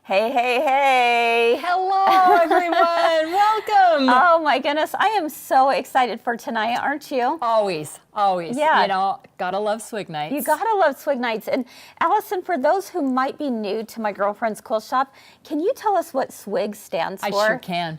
Hey, hey, hey. Hello, everyone. Welcome. Oh, my goodness. I am so excited for tonight, aren't you? Always. Yeah. You know, gotta love swig nights. You gotta love swig nights. And Allison, for those who might be new to my girlfriend's quilt shop, can you tell us what SWG stands for? I sure can.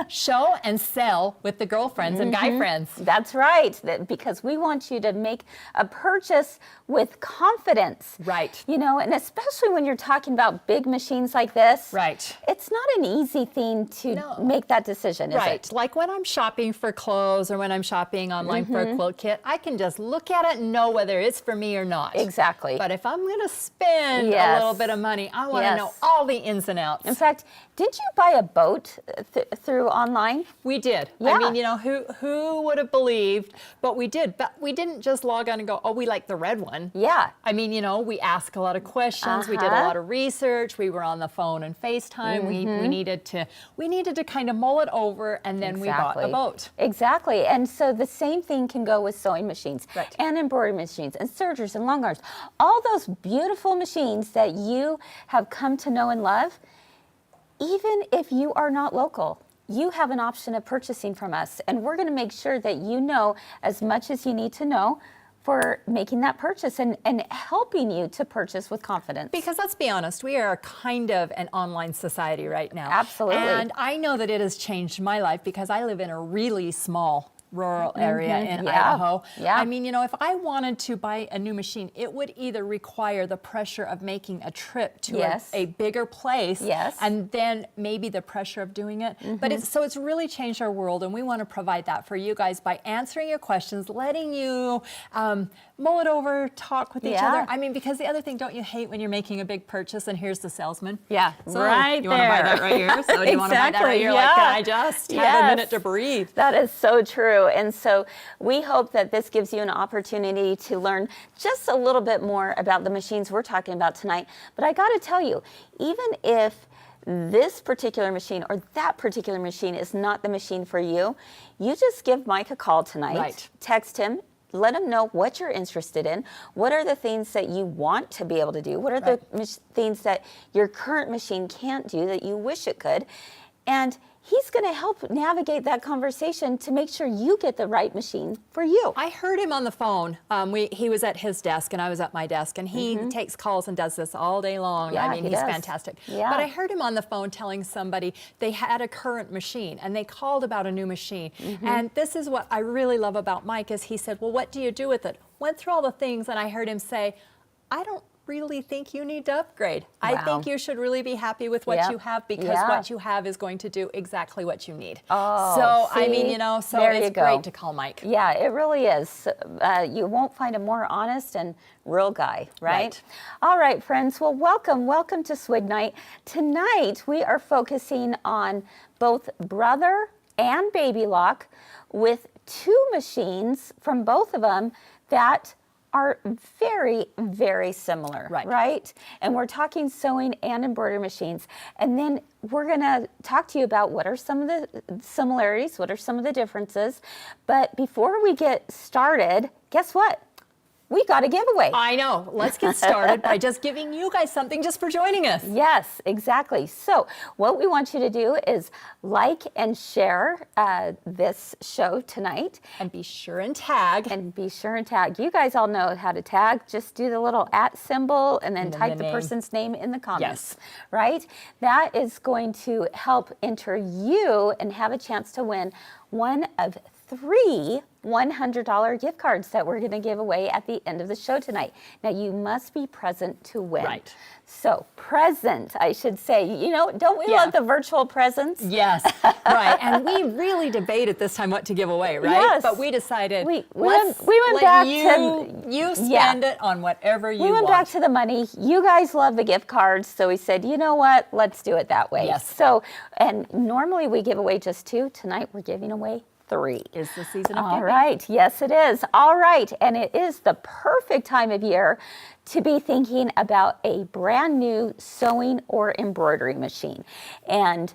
Show and sell with the girlfriends and guy friends. That's right, because we want you to make a purchase with confidence. Right. You know, and especially when you're talking about big machines like this. Right. It's not an easy thing to make that decision, is Right. it? Like when I'm shopping for clothes or when I'm shopping online for a quilt kit, I can just look at it and know whether it's for me or not. Exactly. But if I'm going to spend a little bit of money, I want to know all the ins and outs. In fact, did you buy a boat through online? We did. Yeah. I mean, you know, who would have believed? But we did. But we didn't just log on and go, oh, we like the red one. Yeah. I mean, you know, we asked a lot of questions. We did a lot of research. We were on the phone and FaceTime. We needed to kind of mull it over, and then we bought a boat. Exactly. And so the same thing can go with sewing machines and embroidery machines and sergers and long arms. All those beautiful machines that you have come to know and love, even if you are not local, you have an option of purchasing from us. And we're going to make sure that you know as much as you need to know for making that purchase and helping you to purchase with confidence. Because let's be honest, we are kind of an online society right now. Absolutely. And I know that it has changed my life because I live in a really small rural area in Idaho. Yeah. I mean, you know, if I wanted to buy a new machine, it would either require the pressure of making a trip to a bigger place, and then maybe the pressure of doing it. But it's really changed our world, and we want to provide that for you guys by answering your questions, letting you mull it over, talk with each other. I mean, because the other thing, don't you hate when you're making a big purchase and here's the salesman? Yeah, so right you want to buy that right here? So do you want to buy that right here? Like, can I just have a minute to breathe? That is so true. And so we hope that this gives you an opportunity to learn just a little bit more about the machines we're talking about tonight. But I got to tell you, even if this particular machine or that particular machine is not the machine for you, you just give Mike a call tonight, text him, let him know what you're interested in. What are the things that you want to be able to do? What are the things that your current machine can't do that you wish it could? And he's going to help navigate that conversation to make sure you get the right machine for you. I heard him on the phone. He was at his desk and I was at my desk, and he takes calls and does this all day long. Yeah, I mean, he's fantastic. Yeah. But I heard him on the phone telling somebody they had a current machine and they called about a new machine. And this is what I really love about Mike is he said, well, what do you do with it? Went through all the things, and I heard him say, I don't really think you need to upgrade. I think you should really be happy with what you have, because what you have is going to do exactly what you need. So, I mean, you know, so it's great to call Mike. Yeah, it really is. You won't find a more honest and real guy, right? All right, friends. Well, welcome to Swig Night. Tonight, we are focusing on both Brother and Baby Lock with two machines from both of them that are very, very similar, right? And we're talking sewing and embroidery machines. And then we're going to talk to you about what are some of the similarities, what are some of the differences. But before we get started, guess what? We got a giveaway. I know. Let's get started by just giving you guys something just for joining us. Yes, exactly. So what we want you to do is like and share this show tonight. And be sure and tag. You guys all know how to tag. Just do the little @ symbol and then type the person's name in the comments. Right? That is going to help enter you and have a chance to win one of 3 $100 gift cards that we're going to give away at the end of the show tonight. Now, you must be present to win. Right. So, present, I should say. You know, don't we love the virtual presents? Yes, right. And we really debated this time what to give away, right? Yes. But we decided we went back to you spend it on whatever you want. We went back to the money. You guys love the gift cards, so we said, you know what? Let's do it that way. Yes. So, and normally we give away just 2. Tonight we're giving away 3. Is the season of All giving. right. Yes, it is. All right. And it is the perfect time of year to be thinking about a brand new sewing or embroidery machine. And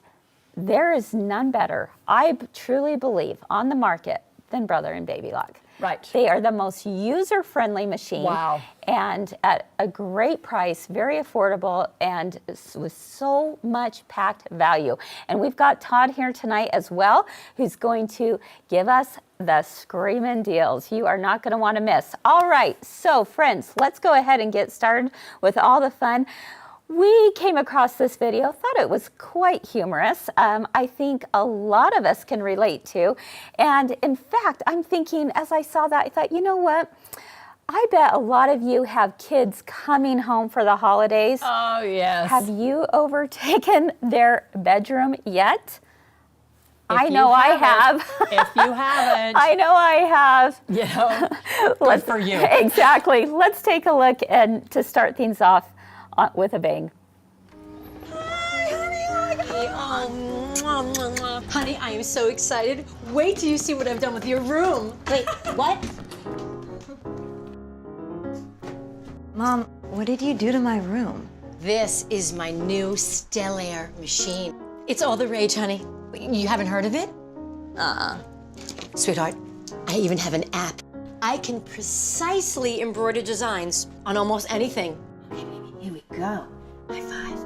there is none better, I truly believe, on the market than Brother and Baby Lock. Right. They are the most user-friendly machine. Wow. And at a great price, very affordable, and with so much packed value. And we've got Todd here tonight as well, who's going to give us the screaming deals you are not going to want to miss. All right, so friends, let's go ahead and get started with all the fun. We came across this video, thought it was quite humorous. I think a lot of us can relate to. And in fact, I'm thinking, as I saw that, I thought, you know what? I bet a lot of you have kids coming home for the holidays. Oh, yes. Have you overtaken their bedroom yet? I know I have. If you haven't. I know I have. Yeah. Good for you. Exactly. Let's take a look and to start things off with a bang. Hi, honey. Oh, mwah, mwah, mwah. Honey, I am so excited. Wait till you see what I've done with your room. Wait, what? Mom, what did you do to my room? This is my new Stellaire machine. It's all the rage, honey. You haven't heard of it? Sweetheart, I even have an app. I can precisely embroider designs on almost anything. Here we go. High five.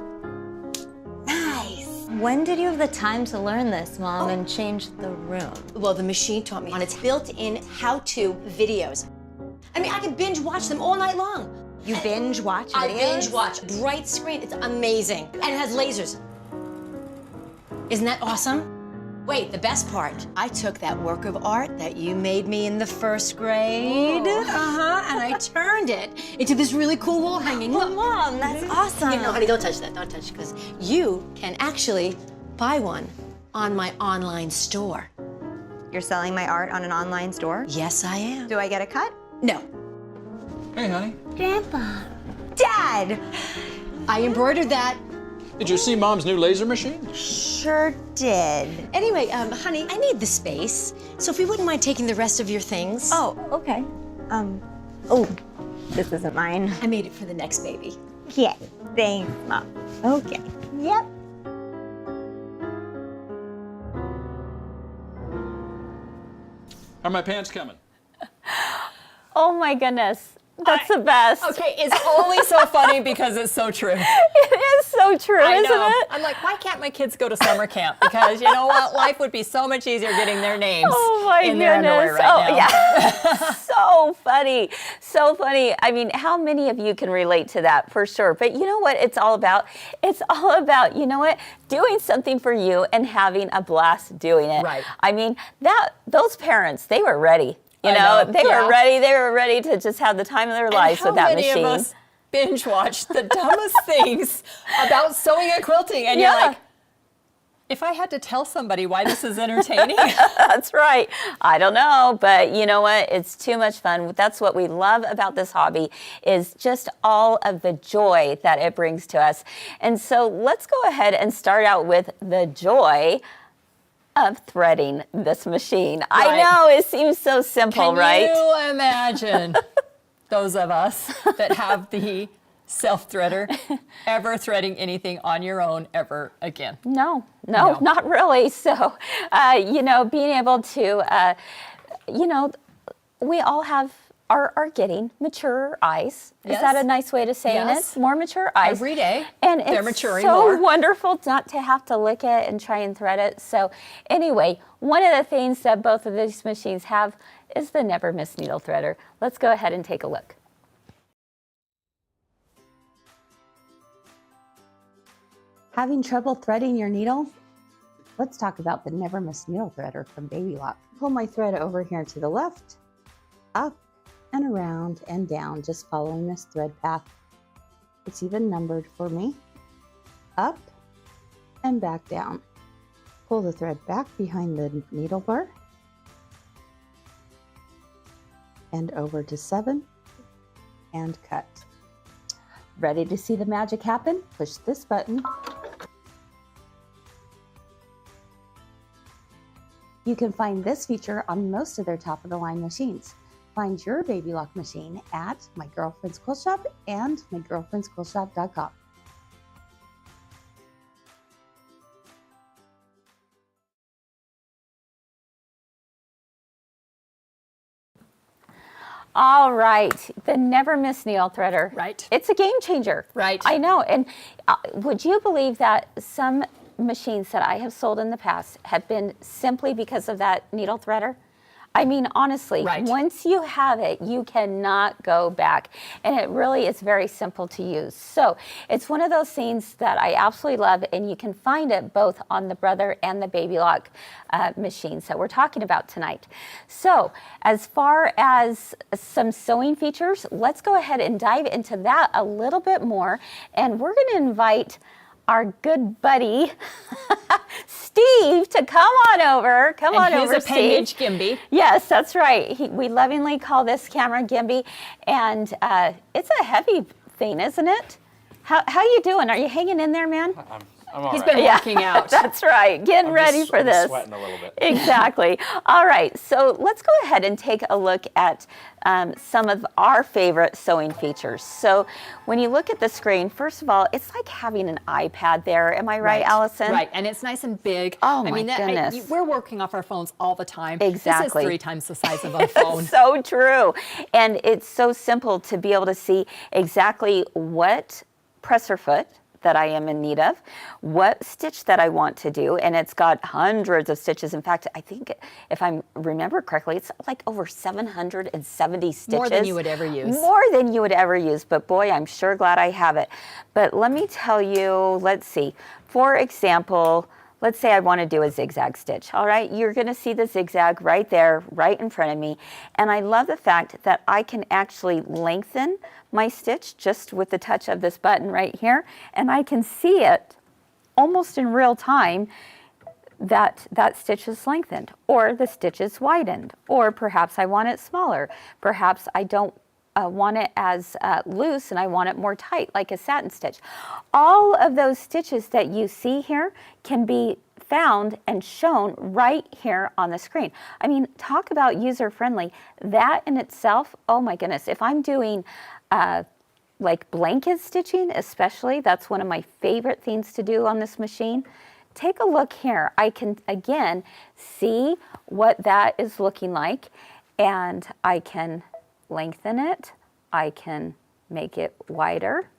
Nice. When did you have the time to learn this, Mom, and change the room? Well, the machine taught me on its built-in how-to videos. I mean, I can binge watch them all night long. You binge watch videos? I binge watch. Bright screen, it's amazing. And it has lasers. Isn't that awesome? Wait, the best part, I took that work of art that you made me in the first grade, and I turned it into this really cool wall hanging. Well, Look. Mom, that's awesome. No, honey, don't touch that, don't touch it, because you can actually buy one on my online store. You're selling my art on an online store? Yes, I am. Do I get a cut? No, Hey, honey. Grandpa. Dad! I embroidered that. Did you see Mom's new laser machine? Sure did. Anyway, honey, I need the space, so if you wouldn't mind taking the rest of your things. Oh, okay. Oh, this isn't mine. I made it for the next baby. Yeah, thanks, Mom. Okay. Yep. Are my pants coming? Oh my goodness. That's the best. Okay, it's only so funny because it's so true. It is so true, I isn't know. it? I'm like, why can't my kids go to summer camp? Because you know what? Life would be so much easier getting their names Oh my in goodness. their underwear right now. Yeah. So funny. So funny. I mean, how many of you can relate to that for sure? But you know what it's all about? It's all about, you know what? Doing something for you and having a blast doing it. Right. I mean, those parents, they were ready. You I know, know. they Yeah. were ready to just have the time of their lives And with that how many machine. of us binge watch the dumbest things about sewing and quilting, and Yeah. you're like, if I had to tell somebody why this is entertaining, That's right. I don't know, but you know what? It's too much fun. That's what we love about this hobby is just all of the joy that it brings to us. And so let's go ahead and start out with the joy of threading this machine. I Right. know it seems so simple, right? Can you imagine those of us that have the self-threader ever threading anything on your own ever again? No, No. not really. So, you know, being able to, you know, we all are getting mature eyes. Is Yes. that a nice way to say Yes. it? More mature eyes. Every day, And they're it's maturing so more. wonderful not to have to look at it and try and thread it. So anyway, one of the things that both of these machines have is the Never Miss Needle Threader. Let's go ahead and take a look. Having trouble threading your needle? Let's talk about the Never Miss Needle Threader from Baby Lock. Pull my thread over here to the left, up and around and down, just following this thread path. It's even numbered for me. Up and back down. Pull the thread back behind the needle bar and over to 7 and cut. Ready to see the magic happen? Push this button. You can find this feature on most of their top-of-the-line machines. Find your Baby Lock machine at My Girlfriend's Quilt Shop and mygirlfriendsquiltshop.com. All right, the never miss needle threader. Right. It's a game changer. Right. I know, and would you believe that some machines that I have sold in the past have been simply because of that needle threader? I mean, honestly, Right. once you have it, you cannot go back. And it really is very simple to use. So it's one of those things that I absolutely love, and you can find it both on the Brother and the Baby Lock machines that we're talking about tonight. So as far as some sewing features, let's go ahead and dive into that a little bit more. And we're going to invite our good buddy, Steve, to come on over. Come on over, his appendage, Steve. Gimby. Yes, that's right. We lovingly call this camera Gimby, and it's a heavy thing, isn't it? How you doing? Are you hanging in there, man? I'm all He's right. been working out. That's right. Getting ready for I'm this. sweating a little bit. Exactly. All right. So let's go ahead and take a look at some of our favorite sewing features. So when you look at the screen, first of all, it's like having an iPad there. Am I right, Allison? Right, and it's nice and big. Oh, I my mean, goodness. we're working off our phones all the time. Exactly. This is 3 times the size of a phone. So true. And it's so simple to be able to see exactly what presser foot that I am in need of, what stitch that I want to do, and it's got hundreds of stitches. In fact, I think if I remember correctly, it's like over 770 stitches. More than you would ever use. More than you would ever use, but boy, I'm sure glad I have it. But let me tell you, let's see, for example, let's say I want to do a zigzag stitch, all right? You're going to see the zigzag right there, right in front of me. And I love the fact that I can actually lengthen my stitch just with the touch of this button right here. And I can see it almost in real time that that stitch is lengthened, or the stitch is widened, or perhaps I want it smaller. Perhaps I don't want it as loose and I want it more tight, like a satin stitch. All of those stitches that you see here can be found and shown right here on the screen. I mean, talk about user-friendly. That in itself, oh my goodness, if I'm doing like blanket stitching especially, that's one of my favorite things to do on this machine. Take a look here. I can, again, see what that is looking like, and I can lengthen it, I can make it wider,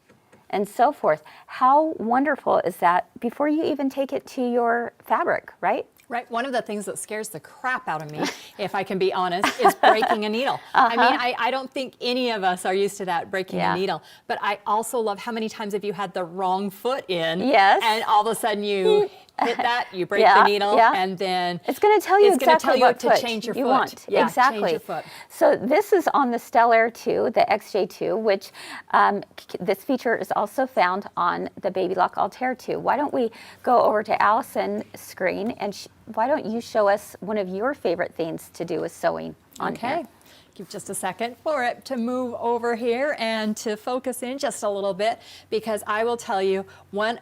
and so forth. How wonderful is that before you even take it to your fabric, right? Right. One of the things that scares the crap out of me, if I can be honest, is breaking a needle. I mean, I don't think any of us are used to that, breaking a needle. But I also love, how many times have you had the wrong foot in? Yes. And all of a sudden you hit that, you break the needle, and then it's going to tell you exactly what to foot change your you foot. want. Yeah, exactly. change your foot. So this is on the Stellaire 2, the XJ2, which this feature is also found on the Baby Lock Altair 2. Why don't we go over to Allison's screen, and why don't you show us one of your favorite things to do with sewing on here? Give just a second for it to move over here and to focus in just a little bit, because I will tell you I'm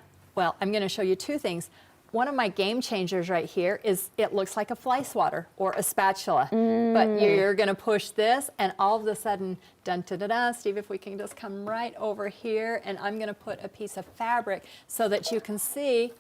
going to show you 2 things. One of my game changers right here is, it looks like a fly swatter or a spatula, but you're going to push this, and all of a sudden, dun da da da, Steve, if we can just come right over here, and I'm going to put a piece of fabric so that you can see.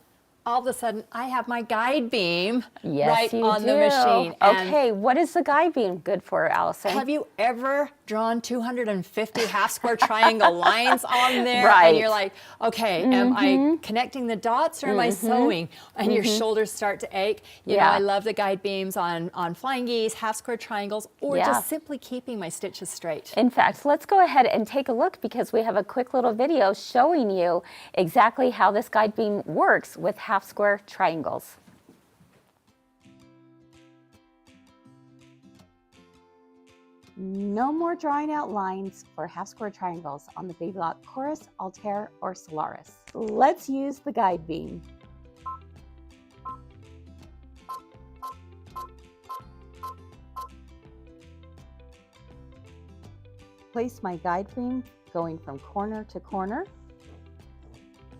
All of a sudden, I have my guide beam right on the machine. Okay, what is the guide beam good for, Allison? Have you ever drawn 250 half square triangle lines on there? Right. And you're like, okay, am I connecting the dots, or am I sewing? And your shoulders start to ache. You know, I love the guide beams on flying geese, half square triangles, or just simply keeping my stitches straight. In fact, let's go ahead and take a look, because we have a quick little video showing you exactly how this guide beam works with half square triangles. No more drawing out lines for half square triangles on the Baby Lock Chorus, Altair, or Solaris. Let's use the guide beam. Place my guide beam going from corner to corner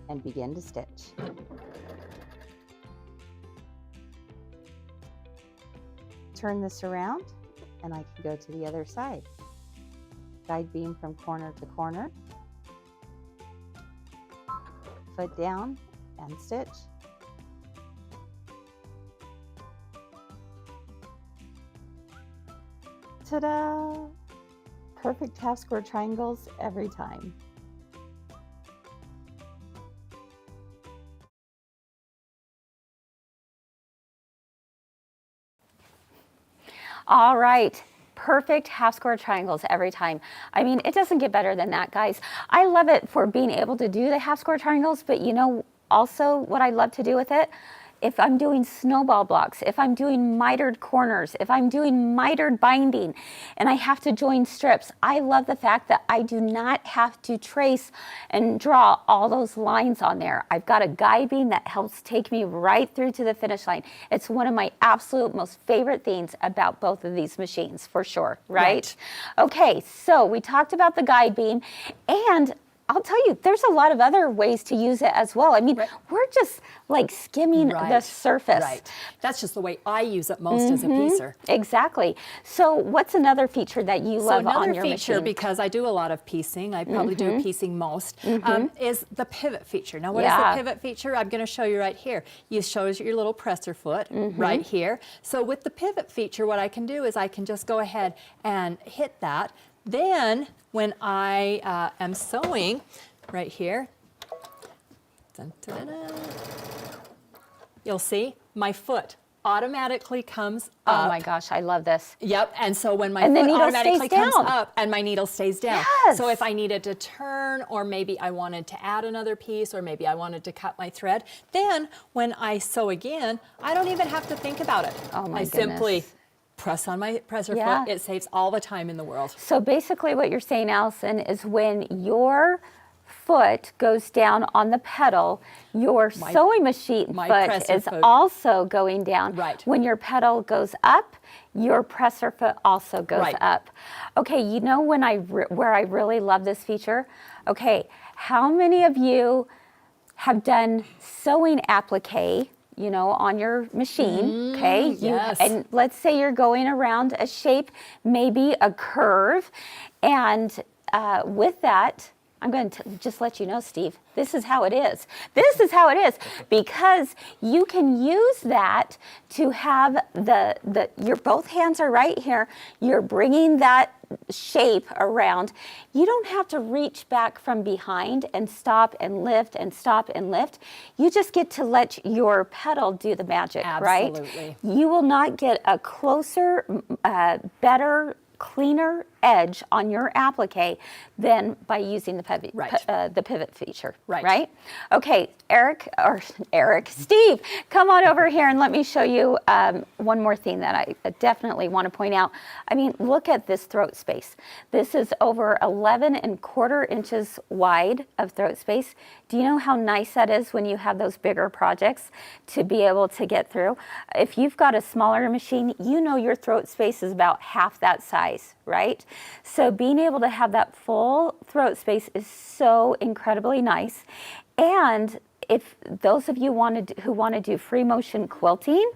and begin to stitch. Turn this around and I can go to the other side. Guide beam from corner to corner, foot down and stitch. Ta-da! perfect half square triangles every time. All right. Perfect half square triangles every time. I mean, it doesn't get better than that, guys. I love it for being able to do the half square triangles, but you know also what I love to do with it? If I'm doing snowball blocks, if I'm doing mitered corners, if I'm doing mitered binding and I have to join strips, I love the fact that I do not have to trace and draw all those lines on there. I've got a guide beam that helps take me right through to the finish line. It's one of my absolute most favorite things about both of these machines, for sure, right? Okay, so we talked about the guide beam, and I'll tell you, there's a lot of other ways to use it as well. I mean, we're just like skimming the surface. Right. That's just the way I use it most as a piecer. Exactly. So what's another feature that you love on your machine? Another feature, because I do a lot of piecing, I probably do piecing most, is the pivot feature. Now, what is the pivot feature? I'm going to show you right here. It shows your little presser foot right here. So with the pivot feature, what I can do is I can just go ahead and hit that. Then, when I am sewing right here, dun, dun, dun, dun, you'll see my foot automatically comes up. Oh my gosh, I love this. Yep, and so when my foot automatically comes up and my needle stays down. Yes. So if I needed to turn, or maybe I wanted to add another piece, or maybe I wanted to cut my thread, then when I sew again, I don't even have to think about it. Oh my goodness. Simply press on my presser foot. It saves all the time in the world. So basically what you're saying, Allison, is when your foot goes down on the pedal, your sewing machine foot is also going down. Right. When your pedal goes up, your presser foot also goes up. Okay, you know when where I really love this feature? Okay, how many of you have done sewing applique, you know, on your machine, okay? And let's say you're going around a shape, maybe a curve, and with that, I'm going to just let you know, Steve, this is how it is. This is how it is, because you can use that to have your both hands are right here. You're bringing that shape around. You don't have to reach back from behind and stop and lift and stop and lift. You just get to let your pedal do the magic, right? Absolutely. You will not get a closer, better, cleaner edge on your applique than by using the pivot feature, right? Okay, Steve, come on over here and let me show you one more thing that I definitely want to point out. I mean, look at this throat space. This is over 11¼ inches wide of throat space. Do you know how nice that is when you have those bigger projects to be able to get through? If you've got a smaller machine, you know your throat space is about half that size, right? So being able to have that full throat space is so incredibly nice. And if those of you who want to do free motion quilting,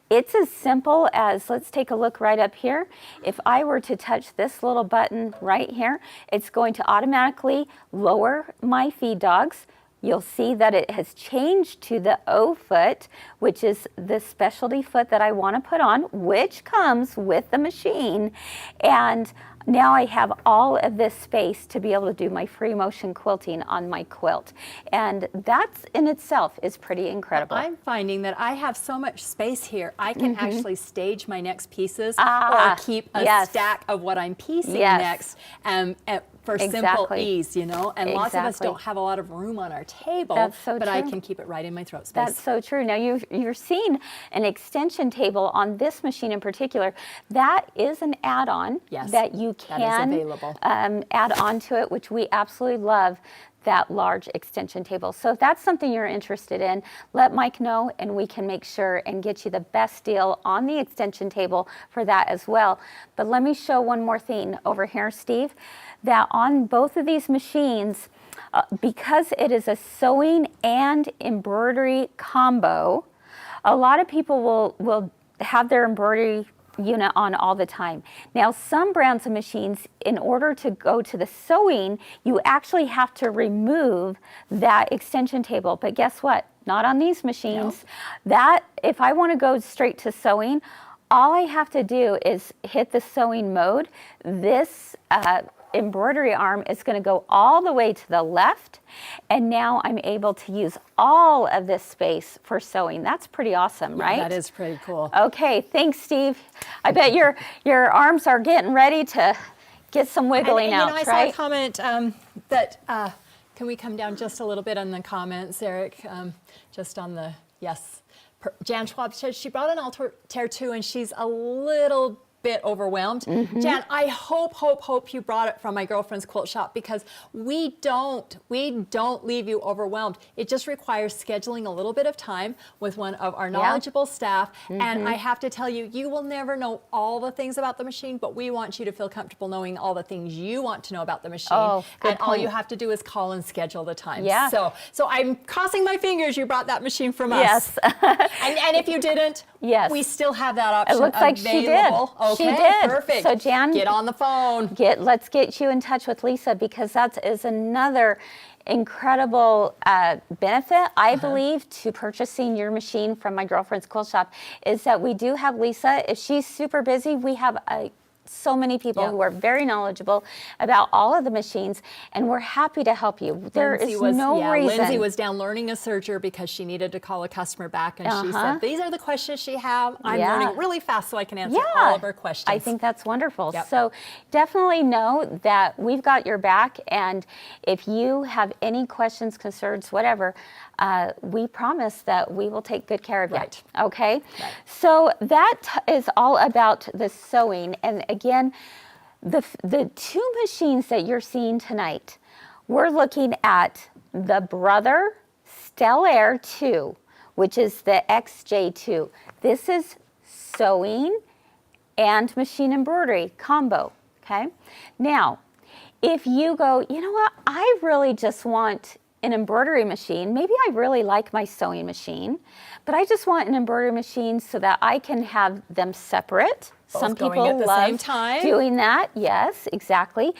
it's as simple as, let's take a look right up here. If I were to touch this little button right here, it's going to automatically lower my feed dogs. You'll see that it has changed to the O foot, which is the specialty foot that I want to put on, which comes with the machine. And now I have all of this space to be able to do my free motion quilting on my quilt. And that in itself is pretty incredible. Well, I'm finding that I have so much space here, I can actually stage my next pieces or keep a stack of what I'm piecing next. For simple ease, you know, and lots of us don't have a lot of room on our table, but I can keep it right in my throat space. That's so true. Now you're seeing an extension table on this machine in particular. That is an add-on that you can add on to it, which we absolutely love, that large extension table. So if that's something you're interested in, let Mike know and we can make sure and get you the best deal on the extension table for that as well. But let me show one more thing over here, Steve, that on both of these machines, because it is a sewing and embroidery combo, a lot of people will have their embroidery unit on all the time. Now, some brands of machines, in order to go to the sewing, you actually have to remove that extension table. But guess what? Not on these machines. That, if I want to go straight to sewing, all I have to do is hit the sewing mode. This embroidery arm is going to go all the way to the left, and now I'm able to use all of this space for sewing. That's pretty awesome, right? That is pretty cool. Okay, thanks, Steve. I bet your arms are getting ready to get some wiggling out, I right? saw a comment that, can we come down just a little bit on the comments, Eric? Just on the, yes. Jan Schwab said she brought an Altair 2 and she's a little bit overwhelmed. Jan, I hope you brought it from my girlfriend's quilt shop, because we don't leave you overwhelmed. It just requires scheduling a little bit of time with one of our knowledgeable staff. And I have to tell you, you will never know all the things about the machine, but we want you to feel comfortable knowing all the things you want to know about the machine. Oh, good and all point. you have to do is call and schedule the time. Yeah. So I'm crossing my fingers you brought that machine from us. Yes. and if you didn't, yes, we still have that option It looks like she did. available. She Okay, did. perfect. So Jan, get on the phone. Let's get you in touch with Lisa, because that is another incredible benefit, I believe, to purchasing your machine from my girlfriend's quilt shop, is that we do have Lisa. If she's super busy, we have so many people who are very knowledgeable about all of the machines, and we're happy to help you. There is no reason. Lindsay was down learning a serger because she needed to call a customer back, and she said, these are the questions she have. I'm learning really fast so I can answer all of her questions. I think that's wonderful. Yep. So definitely know that we've got your back, and if you have any questions, concerns, whatever, we promise that we will take good care of you. Right. Okay? Right. So that is all about the sewing. And again, the two machines that you're seeing tonight, we're looking at the Brother Stellaire 2, which is the XJ2. This is sewing and machine embroidery combo, okay? Now, if you go, you know what, I really just want an embroidery machine. Maybe I really like my sewing machine, but I just want an embroidery machine so that I can have them separate. Some going people at the love same time. doing that. Yes, exactly.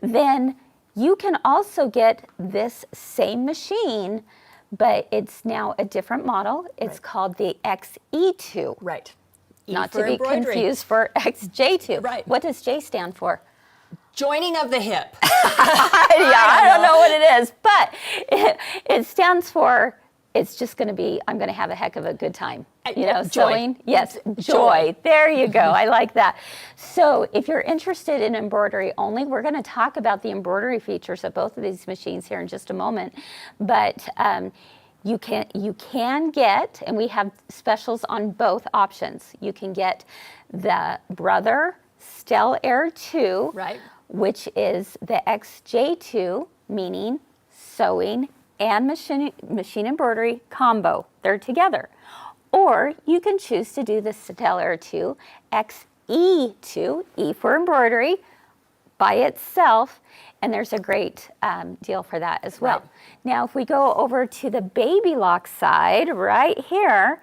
Then you can also get this same machine, but it's now a different model. It's called the XE2. Right. Not for to be embroidery. confused for XJ2. Right. What does J stand for? Joining of the hip. I don't know what it is, but it stands for, it's just going to be, I'm going to have a heck of a good time. You know, joy. sewing. Yes, joy. There you go. I like that. So if you're interested in embroidery only, we're going to talk about the embroidery features of both of these machines here in just a moment. But you can get, and we have specials on both options. You can get the Brother Stellaire 2, Right. which is the XJ2, meaning sewing and machine embroidery combo. They're together. Or you can choose to do the Stellaire 2 XE2, E for embroidery, by itself, and there's a great deal for that as well. Right. Now, if we go over to the baby lock side, right here,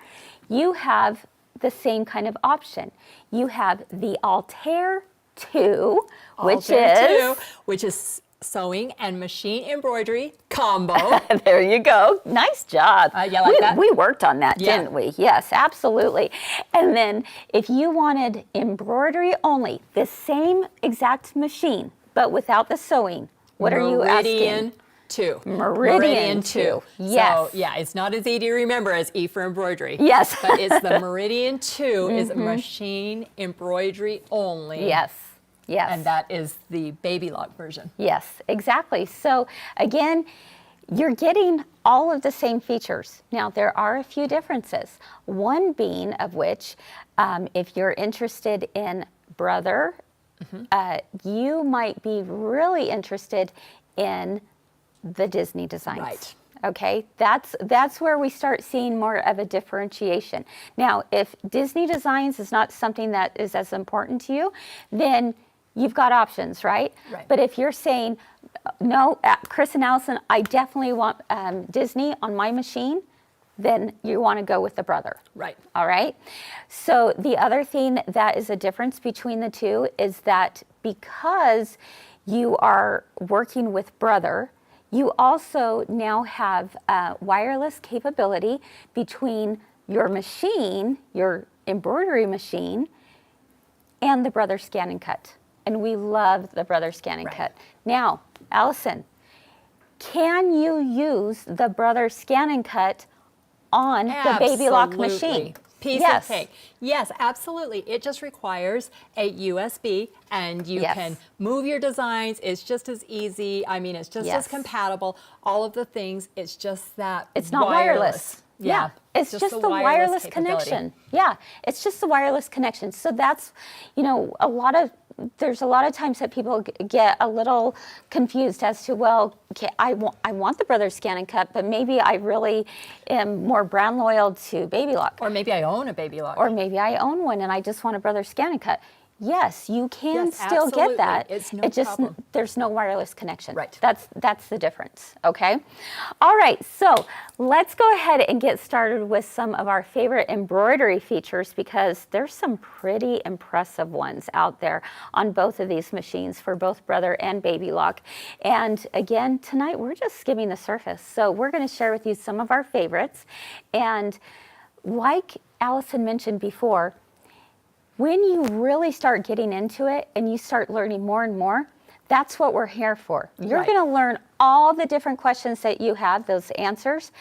you have the same kind of option. You have the Altair 2, which is sewing and machine embroidery combo. There you go. Nice job. Yeah, like that? We worked on that, Yeah. didn't we? Yes, absolutely. And then if you wanted embroidery only, the same exact machine, but without the sewing, what are you asking? Meridian 2. Meridian 2. Yes. So, yeah, it's not as easy to remember as E for embroidery. Yes. But it's the Meridian 2 is machine embroidery only. Yes. Yes. And that is the baby lock version. Yes, exactly. So again, you're getting all of the same features. Now, there are a few differences. One being of which, if you're interested in Brother, you might be really interested in the Disney designs. Right. Okay, that's where we start seeing more of a differentiation. Now, if Disney designs is not something that is as important to you, then you've got options, right? Right. But if you're saying, no, Chris and Allison, I definitely want Disney on my machine, then you want to go with the Brother. Right. All right. So the other thing that is a difference between the two is that because you are working with Brother, you also now have wireless capability between your machine, your embroidery machine, and the Brother Scan and Cut. and we love the Brother Scan and Right. Cut. Now, Allison, can you use the Brother Scan and Cut on the Baby Lock machine? Absolutely. Piece Yes. of cake. Yes, absolutely. It just requires a USB, and you Yes. can move your designs. It's just as easy. I mean, it's just Yes. as compatible. All of the things. It's just that It's not wireless. Yeah. It's just the wireless capability. connection. Yeah, it's just the wireless connection. So that's, there's a lot of times that people get a little confused as to, well, okay, I want the Brother Scan and Cut, but maybe I really am more brand loyal to Baby Lock. Or maybe I own a Baby Lock. Or maybe I own one and I just want a Brother Scan and Cut. Yes, you can Yes, still absolutely. get that. It's no it just problem. there's no wireless connection. Right. That's the difference. Okay. All right. So let's go ahead and get started with some of our favorite embroidery features, because there's some pretty impressive ones out there on both of these machines for both Brother and Baby Lock. And again, tonight we're just skimming the surface. So we're going to share with you some of our favorites. And like Allison mentioned before, when you really start getting into it and you start learning more and more, that's what we're here for. You're Right. going to learn all the different questions that you have, those answers,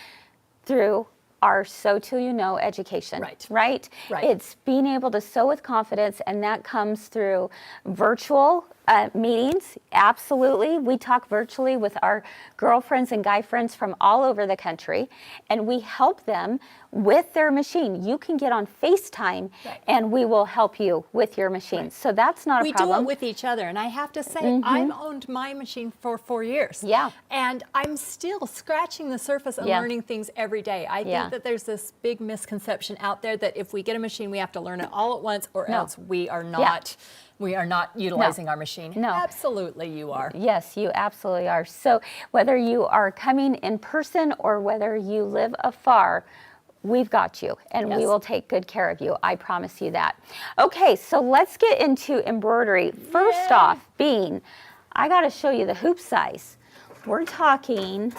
through our Sew Till You Know education. Right. Right? Right. It's being able to sew with confidence, and that comes through virtual meetings. Absolutely. We talk virtually with our girlfriends and guy friends from all over the country, and we help them with their machine. You can get on FaceTime, Right. and we will help you with your machine. Right. So that's not We a problem. do it with each other, and I have to say, I've owned my machine for 4 years. Yeah. And I'm still scratching the surface and Yeah. learning things every day. I Yeah. think that there's this big misconception out there that if we get a machine, we have to learn it all at once, or No. else we are not utilizing our machine. No. Absolutely you are. Yes, you absolutely are. So whether you are coming in person or whether you live afar, we've got you, and we Yes. will take good care of you. I promise you that. Okay, so let's get into embroidery. First off, I got to show you the hoop size. We're talking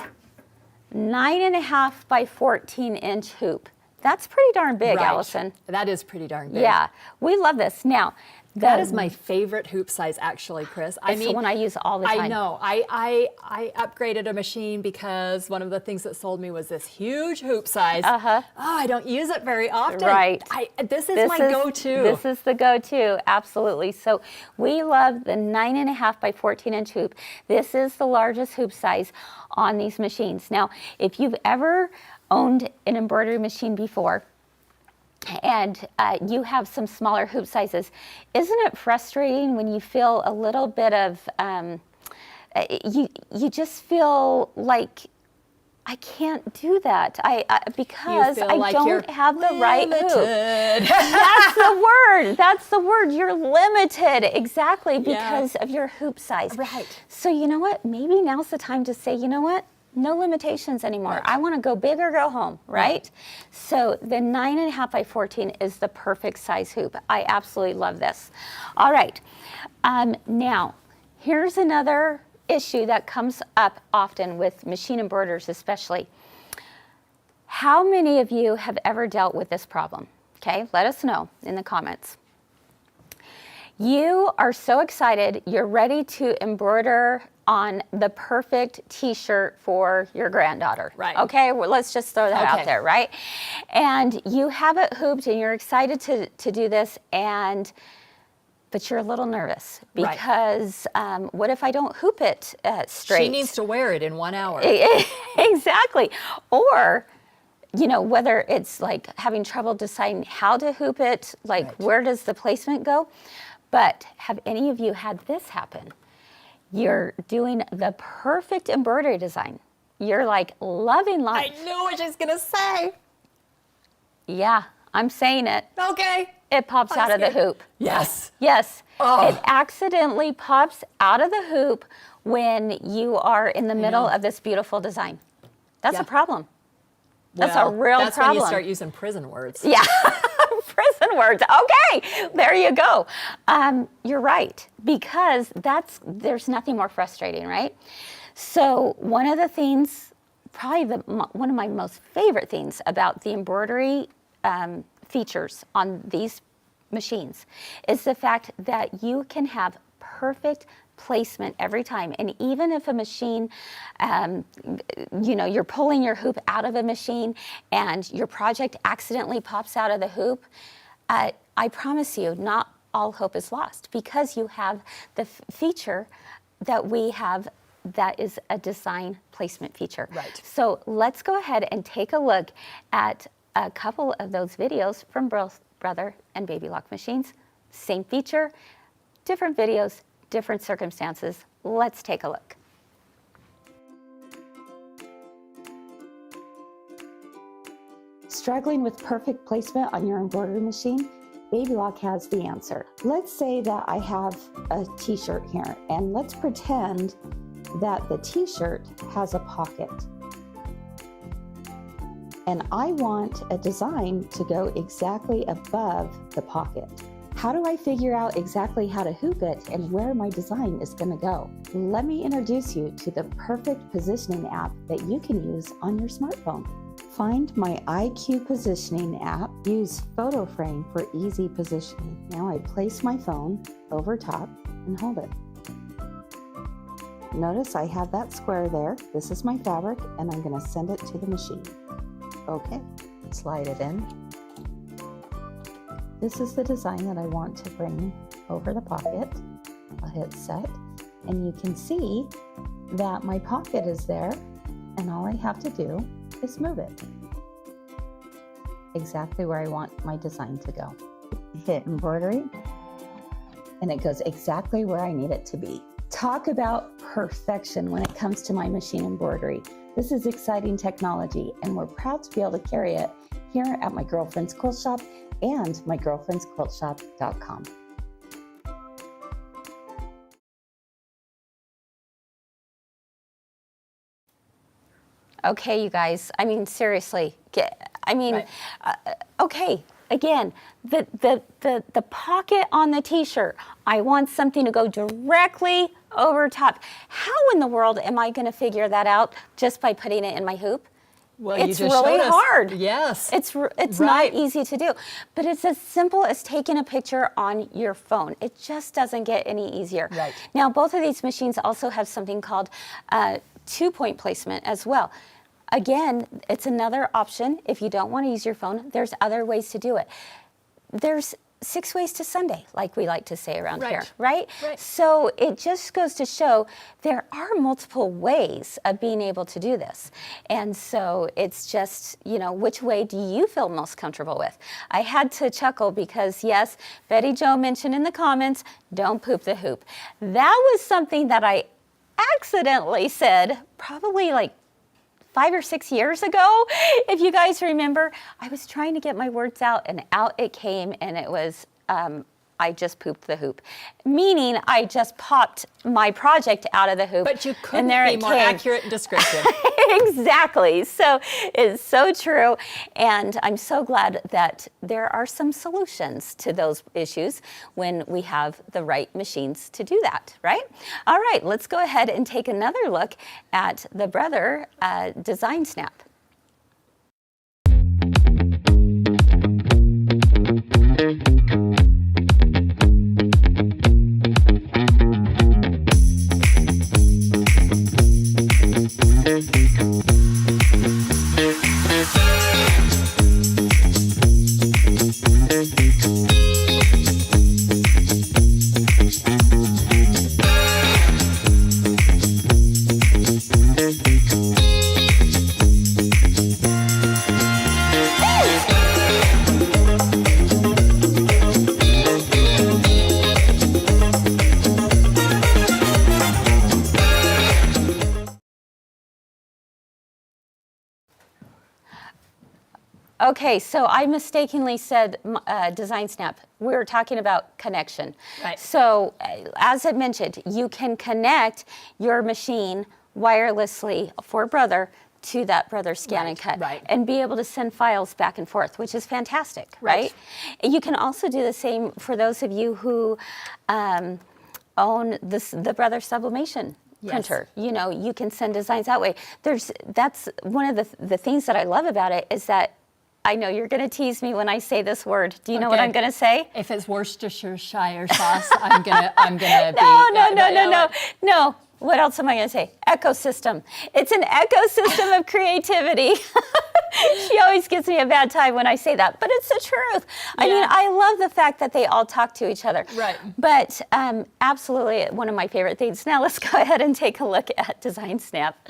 9.5 by 14-inch hoop. That's pretty darn big, Right. Allison. That is pretty darn big. Yeah, we love this. Now, That is my favorite hoop size, actually, Chris. It's the one I use all the time. I know. I upgraded a machine because one of the things that sold me was this huge hoop size. Oh, I don't use it very often. Right. This is my go-to. This is the go-to, absolutely. So we love the 9.5 by 14-inch hoop. This is the largest hoop size on these machines. Now, if you've ever owned an embroidery machine before, and you have some smaller hoop sizes, isn't it frustrating when you feel a little bit of, you just feel like, I can't do that because feel I like you're don't have the right hoop. limited. That's the word. That's the word. You're limited, exactly, because of your hoop size. Right. So you know what? Maybe now's the time to say, you know what? No limitations anymore. Right. I want to go big or go home, right? So the 9.5 by 14 is the perfect size hoop. I absolutely love this. All right. Now, here's another issue that comes up often with machine embroiderers especially. How many of you have ever dealt with this problem? Okay, let us know in the comments. You are so excited, you're ready to embroider on the perfect t-shirt for your granddaughter. Right. Okay, well, let's just throw that out Okay. there, right? And you have it hooped and you're excited to do this, but you're a little nervous Right. because what if I don't hoop it straight? She needs to wear it in 1 hour. Exactly. Or, whether it's like having trouble deciding how to hoop it, like Right. where does the placement go? But have any of you had this happen? You're doing the perfect embroidery design. You're like loving I life. knew what she's going to say. Yeah, I'm saying it. Okay. It pops I'm out of the scared. hoop. Yes. Yes, Oh. it accidentally pops out of the hoop when you are in the middle of this beautiful design. That's Yeah. a problem. That's Well, a real that's problem. when you start using prison words. Yeah, prison words. Okay, there you go. You're right, because there's nothing more frustrating, right? So one of the things, probably one of my most favorite things about the embroidery features on these machines is the fact that you can have perfect placement every time. And even if a machine, you know, you're pulling your hoop out of a machine and your project accidentally pops out of the hoop, I promise you, not all hope is lost, because you have the feature that we have that is a design placement feature. Right. So let's go ahead and take a look at a couple of those videos from Brother and Baby Lock machines. Same feature, different videos, different circumstances. Let's take a look. Struggling with perfect placement on your embroidery machine? Baby Lock has the answer. Let's say that I have a t-shirt here, and let's pretend that the t-shirt has a pocket. And I want a design to go exactly above the pocket. How do I figure out exactly how to hoop it and where my design is going to go? Let me introduce you to the perfect positioning app that you can use on your smartphone. Find my IQ positioning app. Use photo frame for easy positioning. Now I place my phone over top and hold it. Notice I have that square there. This is my fabric, and I'm going to send it to the machine. Okay, slide it in. This is the design that I want to bring over the pocket. I'll hit set, and you can see that my pocket is there, and all I have to do is move it exactly where I want my design to go. Hit embroidery, and it goes exactly where I need it to be. Talk about perfection when it comes to my machine embroidery. This is exciting technology, and we're proud to be able to carry it here at my girlfriend's quilt shop and mygirlfriendsquiltshop.com. Okay, you guys, I mean, seriously, okay, again, the pocket on the t-shirt, I want something to go directly over top. How in the world am I going to figure that out just by putting it in my hoop? Well, it's you just really showed us. hard. Yes. It's Right. not easy to do, but it's as simple as taking a picture on your phone. It just doesn't get any easier. Right. Now, both of these machines also have something called 2-point placement as well. Again, it's another option. If you don't want to use your phone, there's other ways to do it. There's 6 ways to Sunday, like we like to say around here, right? So it just goes to show there are multiple ways of being able to do this. And so it's just, you know, which way do you feel most comfortable with? I had to chuckle because, yes, Betty Jo mentioned in the comments, don't poop the hoop. That was something that I accidentally said probably like 5 or 6 years ago, if you guys remember. I was trying to get my words out, and out it came, and it was, I just pooped the hoop. Meaning, I just popped my project out of the hoop. But you couldn't and there be it more came. accurate and descriptive. Exactly. So it's so true. And I'm so glad that there are some solutions to those issues when we have the right machines to do that, right? All right, let's go ahead and take another look at the Brother Design Snap. Okay, so I mistakenly said Design Snap. We were talking about connection. Right. So as I mentioned, you can connect your machine wirelessly for Brother to that Brother Scan and Cut, and be able to send files back and forth, which is fantastic, right? You can also do the same for those of you who own the Brother Sublimation printer. You know, you can send designs that way. That's one of the things that I love about it, is that I know you're going to tease me when I say this word. Do you know what I'm going to say? If it's Worcestershire sauce, I'm gonna No. What else am I going to say? Ecosystem. It's an ecosystem of creativity. She always gives me a bad time when I say that, but it's the truth. I mean, I love the fact that they all talk to each other. Right. But absolutely one of my favorite things. Now let's go ahead and take a look at Design Snap.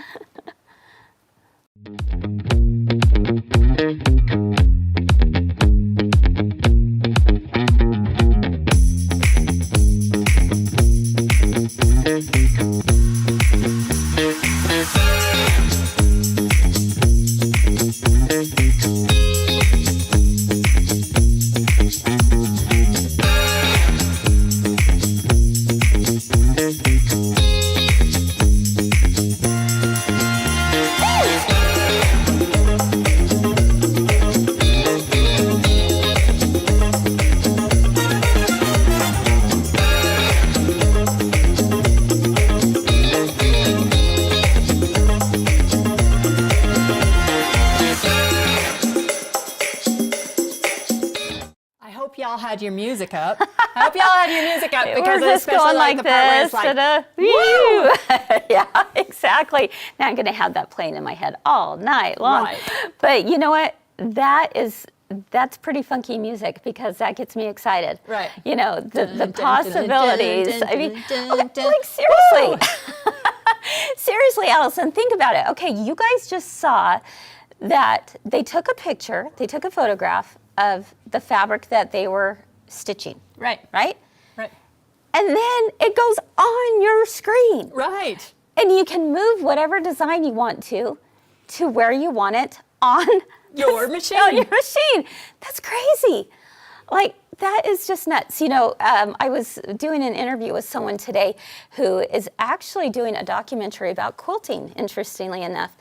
Y'all had your music up. I hope y'all had your music up because we're just going like the part where this. it's like, Yeah, exactly. Now I'm going to have that playing in my head all night long. Right. But you know what? That's pretty funky music because that gets me excited. Right. You know, the possibilities. I mean, okay, like seriously. Seriously, Allison, think about it. Okay, you guys just saw that they took a picture, they took a photograph of the fabric that they were stitching. Right. Right? Right. And then it goes on your screen. Right. And you can move whatever design you want to where you want it on Your machine. On your machine. That's crazy. Like, that is just nuts. You know, I was doing an interview with someone today who is actually doing a documentary about quilting, interestingly enough.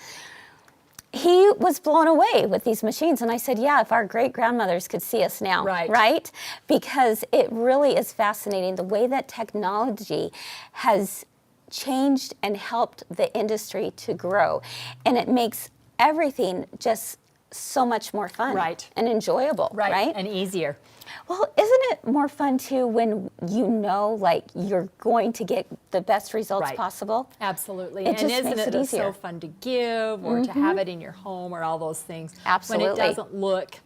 He was blown away with these machines. And I said, yeah, if our great-grandmothers could see us now, right? Because it really is fascinating the way that technology has changed and helped the industry to grow. And it makes everything just so much more fun and enjoyable, right? And easier. Well, isn't it more fun too when you know, like, you're going to get the best results possible? Absolutely. It just isn't makes it easier. so fun to give or to have it in your home or all those things? Absolutely. When it doesn't look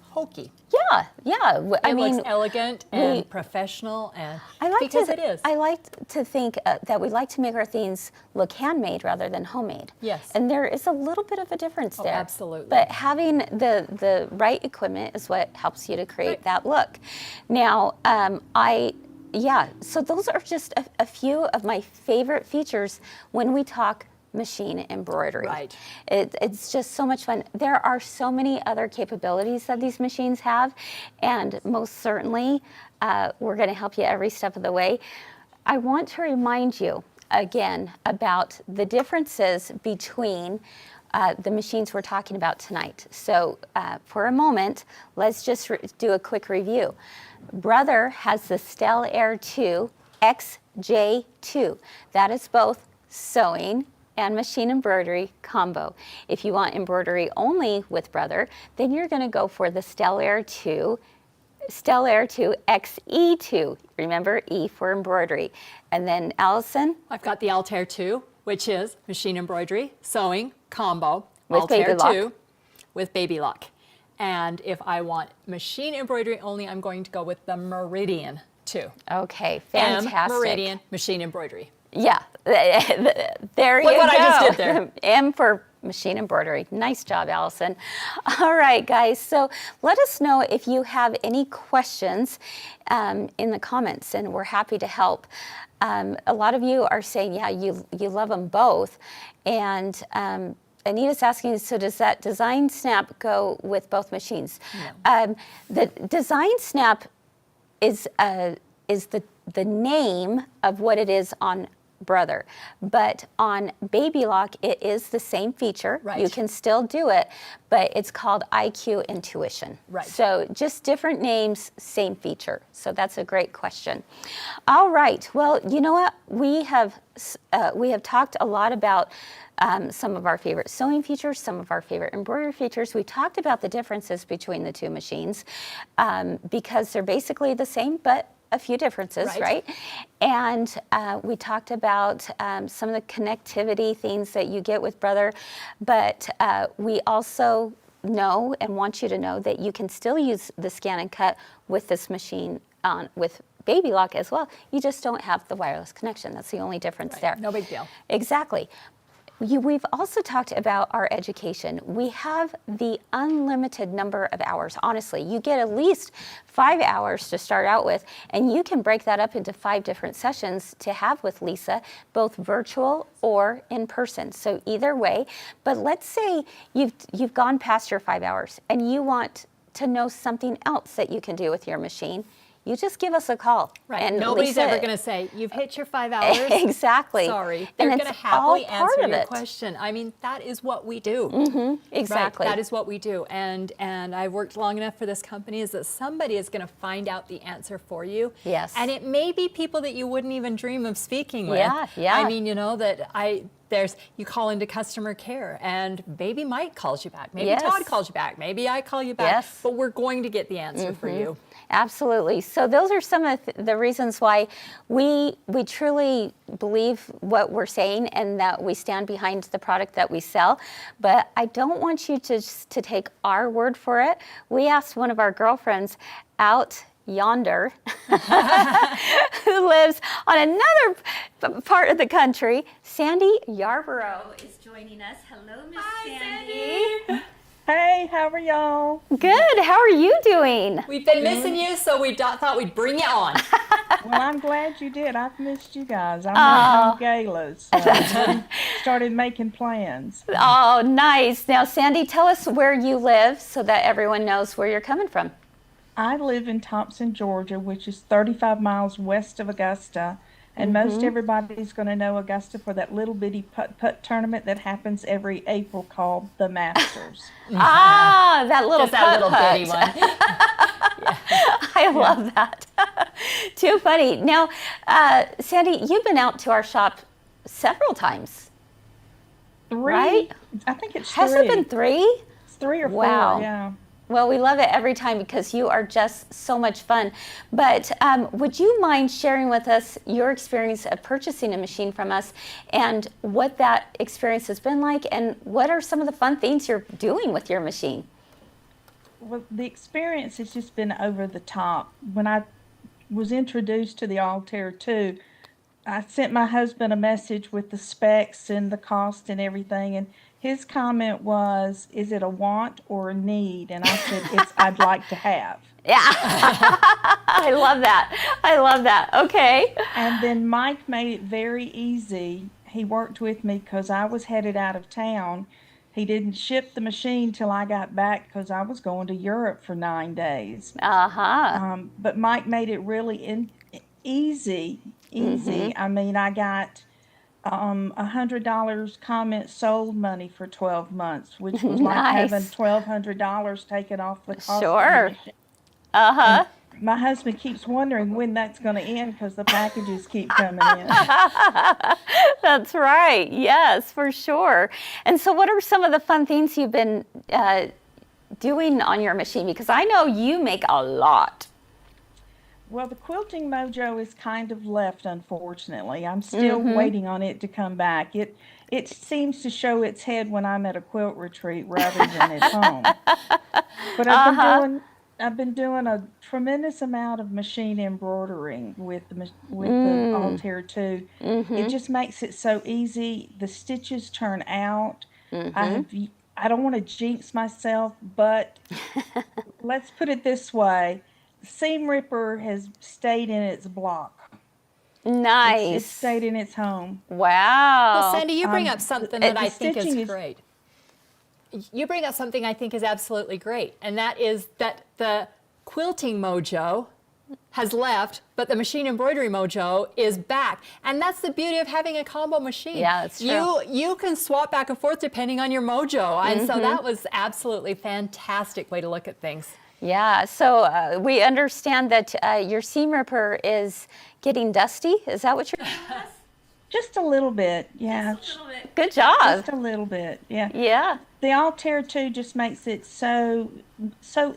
hokey. Yeah, yeah. It looks elegant and professional, and because it is. I like to think that we like to make our things look handmade rather than homemade. Yes. And there is a little bit of a difference there. Absolutely. But having the right equipment is what helps you to create that look. Now, so those are just a few of my favorite features when we talk machine embroidery. Right. It's just so much fun. There are so many other capabilities that these machines have, and most certainly we're going to help you every step of the way. I want to remind you again about the differences between the machines we're talking about tonight. So for a moment, let's just do a quick review. Brother has the Stellaire XJ2. That is both sewing and machine embroidery combo. If you want embroidery only with Brother, then you're going to go for the Stellaire XE2. Remember, E for embroidery. And then Allison? I've got the Altair 2, which is machine embroidery, sewing, combo. With Altair baby lock. 2 with baby lock. And if I want machine embroidery only, I'm going to go with the Meridian 2. Okay, fantastic. Meridian, machine embroidery. Yeah, there you go. Look what I just did there. M for machine embroidery. Nice job, Allison. All right, guys, so let us know if you have any questions in the comments, and we're happy to help. A lot of you are saying, yeah, you love them both. And Anita's asking, so does that Design Snap go with both machines? No. The Design Snap is the name of what it is on Brother. But on Baby Lock, it is the same feature. Right. You can still do it, but it's called IQ Intuition. Right. So just different names, same feature. So that's a great question. All right. Well, you know what? We have talked a lot about some of our favorite sewing features, some of our favorite embroidery features. We talked about the differences between the two machines because they're basically the same, but a few differences, right? And we talked about some of the connectivity things that you get with Brother, but we also know and want you to know that you can still use the scan and cut with this machine with Baby Lock as well. You just don't have the wireless connection. That's the only difference there. No big deal. Exactly. We've also talked about our education. We have the unlimited number of hours. Honestly, you get at least 5 hours to start out with, and you can break that up into 5 different sessions to have with Lisa, both virtual or in person. So either way, but let's say you've gone past your 5 hours and you want to know something else that you can do with your machine. You just give us a call. Right. And Nobody's Lisa, ever going to say, you've hit your 5 hours. Exactly. Sorry. They're And going to it's happily all part answer of your it. question. I mean, that is what we do. Exactly. Right. That is what we do. And I've worked long enough for this company is that somebody is going to find out the answer for you. Yes. And it may be people that you wouldn't even dream of speaking with. Yeah. I mean, you know, you call into customer care and maybe Mike calls you back. Maybe Yes. Todd calls you back. Maybe I call you back. Yes. But we're going to get the answer for you. Absolutely. So those are some of the reasons why we truly believe what we're saying and that we stand behind the product that we sell. But I don't want you to take our word for it. We asked one of our girlfriends out yonder who lives on another part of the country. Sandy Yarborough is joining us. Hello, Miss Sandy. Hey, how are y'all? Good. How are you doing? We've been missing you, so we thought we'd bring you on. Well, I'm glad you did. I've missed you guys. I'm at galas. So started making plans. Oh, nice. Now, Sandy, tell us where you live so that everyone knows where you're coming from. I live in Thompson, Georgia, which is 35 miles west of Augusta. And most everybody's going to know Augusta for that little bitty putt-putt tournament that happens every April called the Masters. Ah, that little Just that little putt-putt. bitty one. I love that. Too funny. Now, Sandy, you've been out to our shop several times. 3? Right? I think it's 3. Has it been 3? It's 3 or 4, Wow. yeah. Well, we love it every time because you are just so much fun. But would you mind sharing with us your experience of purchasing a machine from us and what that experience has been like and what are some of the fun things you're doing with your machine? Well, the experience has just been over the top. When I was introduced to the Altair 2, I sent my husband a message with the specs and the cost and everything, and his comment was, "Is it a want or a need?" And I said, "It's I'd like to have." Yeah, I love that. I love that. Okay. And then Mike made it very easy. He worked with me because I was headed out of town. He didn't ship the machine till I got back because I was going to Europe for 9 days. But Mike made it really easy. I mean, I got $100 comment sold money for 12 months, which was like having $1,200 taken off the cost. Sure. And my husband keeps wondering when that's going to end because the packages keep coming in. That's right. Yes, for sure. And so what are some of the fun things you've been doing on your machine? Because I know you make a lot. Well, the quilting mojo is kind of left, unfortunately. I'm still waiting on it to come back. It seems to show its head when I'm at a quilt retreat rather than at home. But I've been doing a tremendous amount of machine embroidering with the Altair 2. It just makes it so easy. The stitches turn out. I don't want to jinx myself, but let's put it this way. Seam Ripper has stayed in its block. Nice. It's stayed in its home. Wow. Well, Sandy, you bring up something that I think is stitching great. You bring up something I think is absolutely great, and that is that the quilting mojo has left, but the machine embroidery mojo is back. And that's the beauty of having a combo machine. Yeah, that's true. You can swap back and forth depending on your mojo. And so that was absolutely fantastic way to look at things. Yeah, so we understand that your seam ripper is getting dusty. Is that what you're Just a little bit, yeah. Good job. Just a little bit, yeah. Yeah. The Altair too just makes it so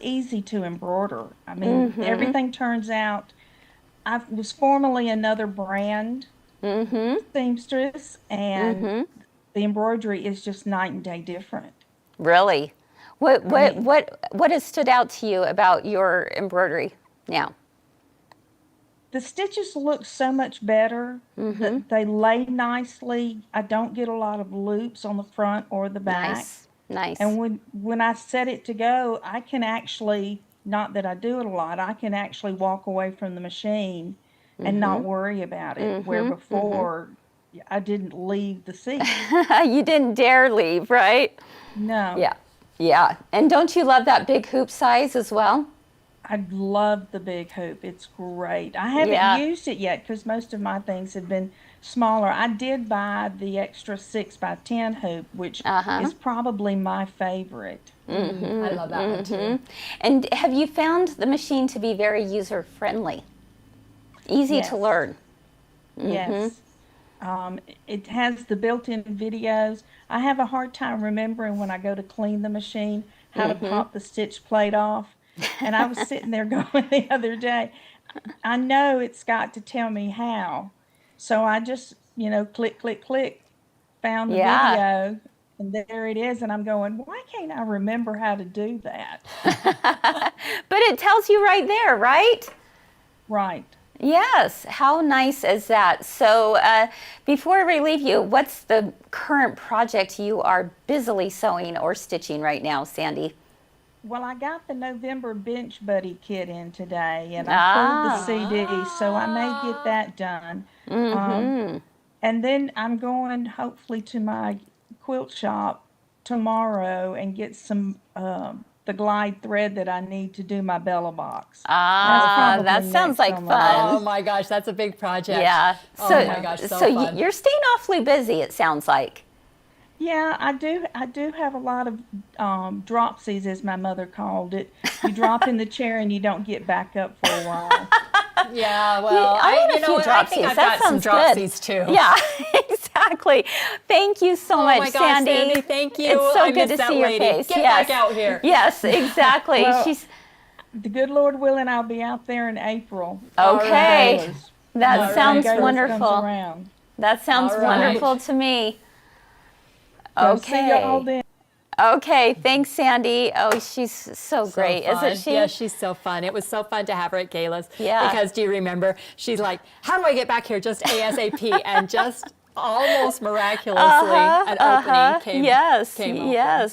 easy to embroider. I mean, everything turns out. I was formerly another brand seamstress, and the embroidery is just night and day different. Really? What has stood out to you about your embroidery now? The stitches look so much better. They lay nicely. I don't get a lot of loops on the front or the back. Nice, nice. And when I set it to go, I can actually, not that I do it a lot, I can actually walk away from the machine and not worry about it. Where before, I didn't leave the seat. You didn't dare leave, right? No. Yeah, yeah. And don't you love that big hoop size as well? I love the big hoop. It's great. I haven't used it yet because most of my things have been smaller. I did buy the extra 6x10 hoop, which is probably my favorite. I love that one too. And have you found the machine to be very user-friendly? Easy to learn? Yes. It has the built-in videos. I have a hard time remembering when I go to clean the machine how to pop the stitch plate off. And I was sitting there going the other day, I know it's got to tell me how. So I just, click, click, click, found the video, and there it is. And I'm going, why can't I remember how to do that? But it tells you right there, right? Right. Yes. How nice is that? So before we leave you, what's the current project you are busily sewing or stitching right now, Sandy? Well, I got the November Bench Buddy kit in today, and I pulled the CD, so I may get that done. And then I'm going, hopefully, to my quilt shop tomorrow and get some the glide thread that I need to do my Bella box. That sounds like fun. Oh my gosh, that's a big project. Yeah. Oh my gosh, so fun. You're staying awfully busy, it sounds like. Yeah, I do have a lot of dropsies, as my mother called it. You drop in the chair and you don't get back up for a while. Yeah, well, I think I've got some dropsies too. Yeah, exactly. Thank you so much, my gosh, Sandy. Sandy, thank you. It's so I good miss to that see your lady. face. Get back out here. Yes, exactly. Well, She's the good Lord willing, I'll be out there in April. okay. That sounds Galas wonderful. comes around. That sounds wonderful to me. So see you all then. Okay, thanks, Sandy. Oh, she's so great, fun. isn't she? Yeah, she's so fun. It was so fun to have her at Gala's. Yeah. Because do you remember? She's like, how do I get back here just ASAP? And just almost miraculously an opening came Yes,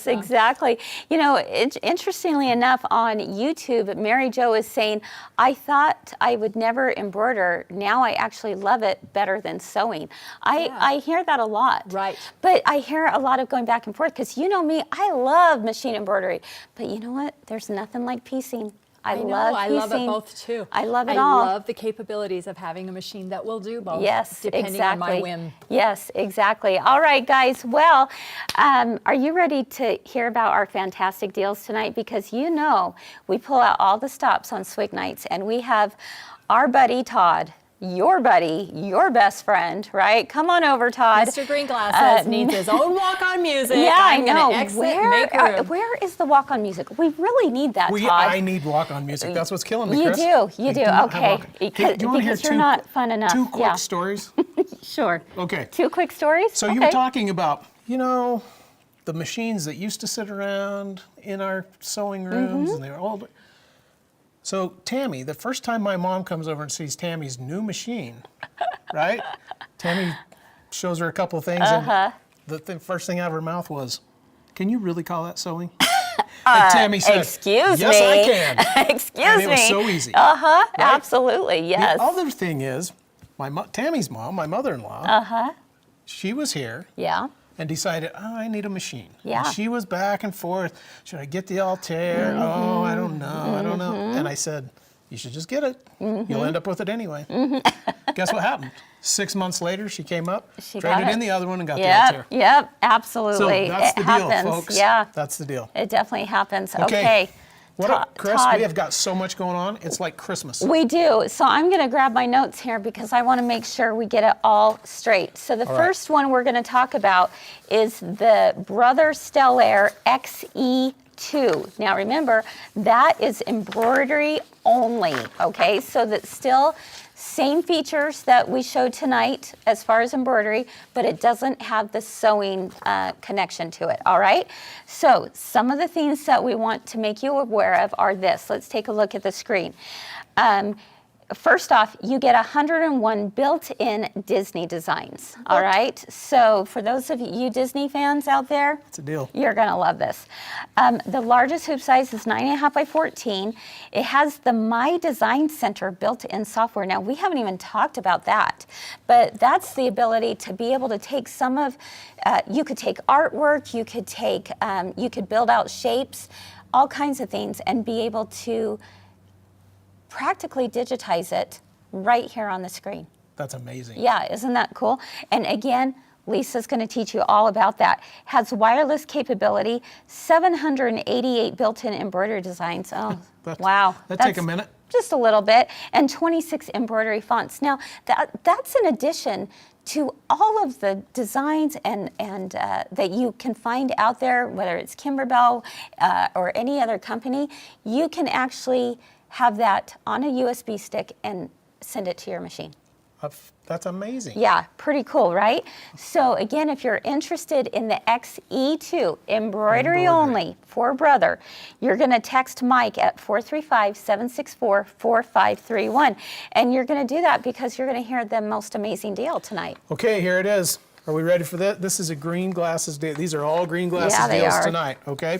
open. exactly. Interestingly enough, on YouTube, Mary Jo is saying, I thought I would never embroider. Now I actually love it better than sewing. I hear that a lot. Right. But I hear a lot of going back and forth because you know me, I love machine embroidery. But you know what? There's nothing like piecing. I love piecing. I love it both too. I love it all. I love the capabilities of having a machine that will do both. Yes, depending on my whim. Yes, exactly. All right, guys. Well, are you ready to hear about our fantastic deals tonight? Because we pull out all the stops on Swig Nights, and we have our buddy Todd. Your buddy, your best friend, right? Come on over, Todd. Mr. Green Glasses needs his own walk-on music. Yeah, I'm I know. Gonna exit, make room. Where is the walk-on music? We really need that, Todd. I need walk-on music. That's what's killing me, You Chris. do. You do. Okay. Hey, do you want to hear Because you're not fun enough. two quick stories? Sure. Okay. 2 quick stories? So you were talking about, the machines that used to sit around in our sewing rooms, and they were old. So Tammy, the first time my mom comes over and sees Tammy's new machine, right? Tammy shows her a couple of things, and the first thing out of her mouth was, "Can you really call that sewing?" And Tammy said, Excuse "Yes, me. I can." Excuse And me. it was so easy. Right? Absolutely, yes. The other thing is, Tammy's mom, my mother-in-law, she was here. Yeah. And decided, I need a machine. Yeah. And she was back and forth. Should I get the Altair? Oh, I don't know. And I said, you should just get it. You'll end up with it anyway. Guess what happened? 6 months later, she came up, traded in the other one, and got the Altair. Yep, absolutely. So that's it the happens. deal, folks. Yeah, That's the deal. it definitely happens. Okay. Okay. Chris, Todd, we have got so much going on. It's like Christmas. we do. So I'm going to grab my notes here because I want to make sure we get it all straight. So the first one we're going to talk about is the Brother Stellaire XE2. Now remember, that is embroidery only, okay? So that's still same features that we showed tonight as far as embroidery, but it doesn't have the sewing connection to it, all right? So some of the things that we want to make you aware of are this. Let's take a look at the screen. First off, you get 101 built-in Disney designs, all right? So for those of you Disney fans out there, It's a deal. you're gonna love this. The largest hoop size is 9.5 by 14. It has the My Design Center built-in software. Now, we haven't even talked about that, but that's the ability to be able to take some of, you could take artwork, you could build out shapes, all kinds of things, and be able to practically digitize it right here on the screen. That's amazing. Yeah, isn't that cool? And again, Lisa's going to teach you all about that. Has wireless capability, 788 built-in embroidery designs. Oh, wow. That'd take a minute. Just a little bit. And 26 embroidery fonts. Now, that's in addition to all of the designs and that you can find out there, whether it's Kimberbell or any other company. You can actually have that on a USB stick and send it to your machine. That's amazing. Yeah, pretty cool, right? So again, if you're interested in the XE2, embroidery only for Brother, you're gonna text Mike at 435-764-4531. And you're gonna do that because you're gonna hear the most amazing deal tonight. Okay, here it is. Are we ready for that? This is a green glasses deal. These are all green glasses deals tonight, okay?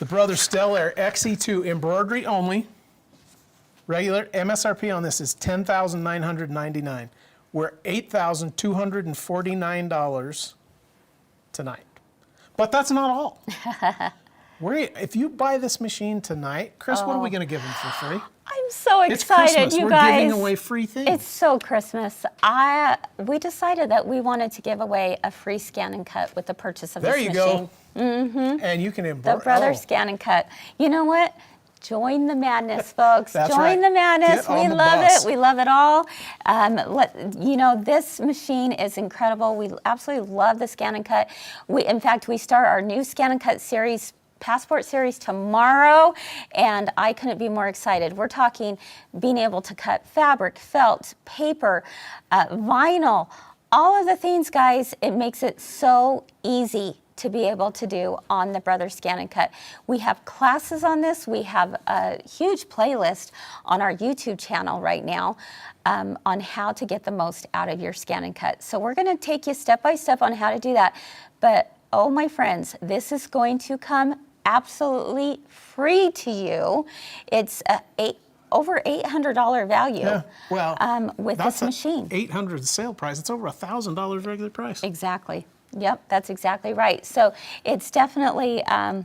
The Brother Stellaire XE2 embroidery only. Regular MSRP on this is $10,999. We're $8,249 tonight. But that's not all. If you buy this machine tonight, Chris, what are we going to give them for free? I'm so excited, it's Christmas. you We're guys. giving away free things. It's so Christmas. We decided that we wanted to give away a free scan and cut with the purchase of this machine. There you go. And you can embroider. The Brother Scan and Cut. You know what? Join the madness, folks. Join the madness. We love it. We love it all. This machine is incredible. We absolutely love the Scan and Cut. In fact, we start our new Scan and Cut series, Passport series, tomorrow, and I couldn't be more excited. We're talking being able to cut fabric, felt, paper, vinyl, all of the things, guys. It makes it so easy to be able to do on the Brother Scan and Cut. We have classes on this. We have a huge playlist on our YouTube channel right now on how to get the most out of your Scan and Cut. So we're gonna take you step by step on how to do that. But oh my friends, this is going to come absolutely free to you. It's over $800 value with this machine. $800 sale price. It's over $1,000 regular price. Exactly. Yep, that's exactly right. So it's definitely a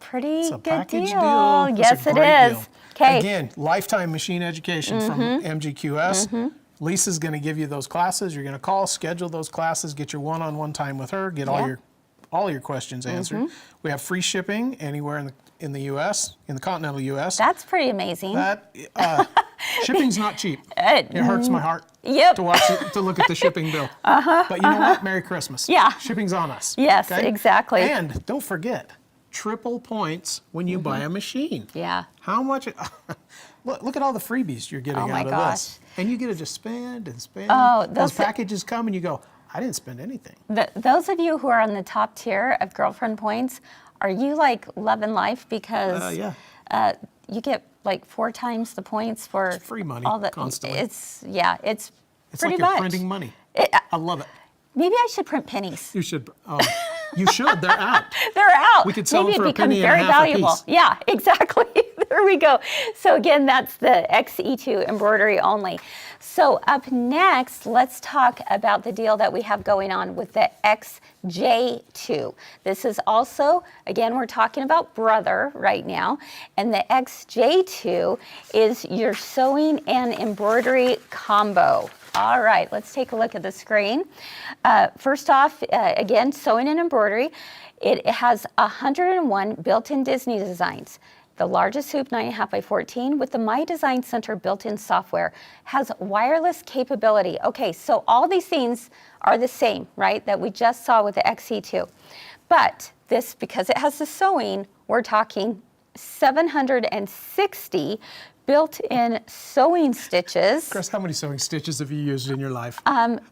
pretty good package deal. Yes, it deal. is. Okay. Again, lifetime machine education from MGQS. Lisa's going to give you those classes. You're going to call, schedule those classes, get your one-on-one time with her, get all your questions answered. We have free shipping anywhere in the U.S., in the continental U.S. That's pretty amazing. Shipping's not cheap. It hurts my heart to look at the shipping bill. But you know what? Merry Christmas. Yeah. Shipping's on us. Yes, exactly. And don't forget, triple points when you buy a machine. Yeah. How much? Look at all the freebies you're getting out of this. And you get to just spend and spend. Oh, those packages come and you go, I didn't spend anything. Those of you who are on the top tier of girlfriend points, are you like loving life because you get like 4 times the points for it's free money constantly. It's pretty like much. You're printing money. I love it. Maybe I should print pennies. You should. You should. They're out. They're out. We could sell them for Maybe it a penny becomes very and a half valuable. a piece. Yeah, exactly. There we go. So again, that's the XE2 embroidery only. So up next, let's talk about the deal that we have going on with the XJ2. This is also, again, we're talking about brother right now, and the XJ2 is your sewing and embroidery combo. All right, let's take a look at the screen. First off, again, sewing and embroidery. It has 101 built-in Disney designs. The largest hoop, 9.5 by 14, with the My Design Center built-in software, has wireless capability. Okay, so all these things are the same, right, that we just saw with the XE2. But this, because it has the sewing, we're talking 760 built-in sewing stitches. Chris, how many sewing stitches have you used in your life?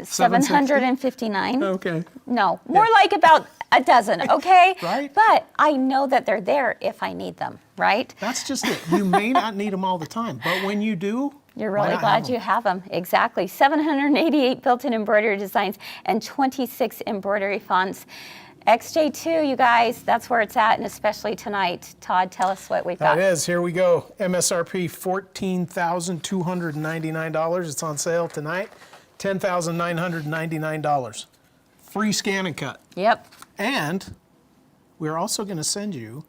759. Okay. No, more like about a dozen, okay? Right. But I know that they're there if I need them, right? That's just it. You may not need them all the time, but when you do, You're why really not glad you have them. Exactly. 788 built-in embroidery designs and 26 embroidery fonts. XJ2, you guys, that's where it's at, and especially tonight. Todd, tell us what we've got. That is, here we go. MSRP $14,299. It's on sale tonight. $10,999. Free scan and cut. Yep. And we're also going to send you,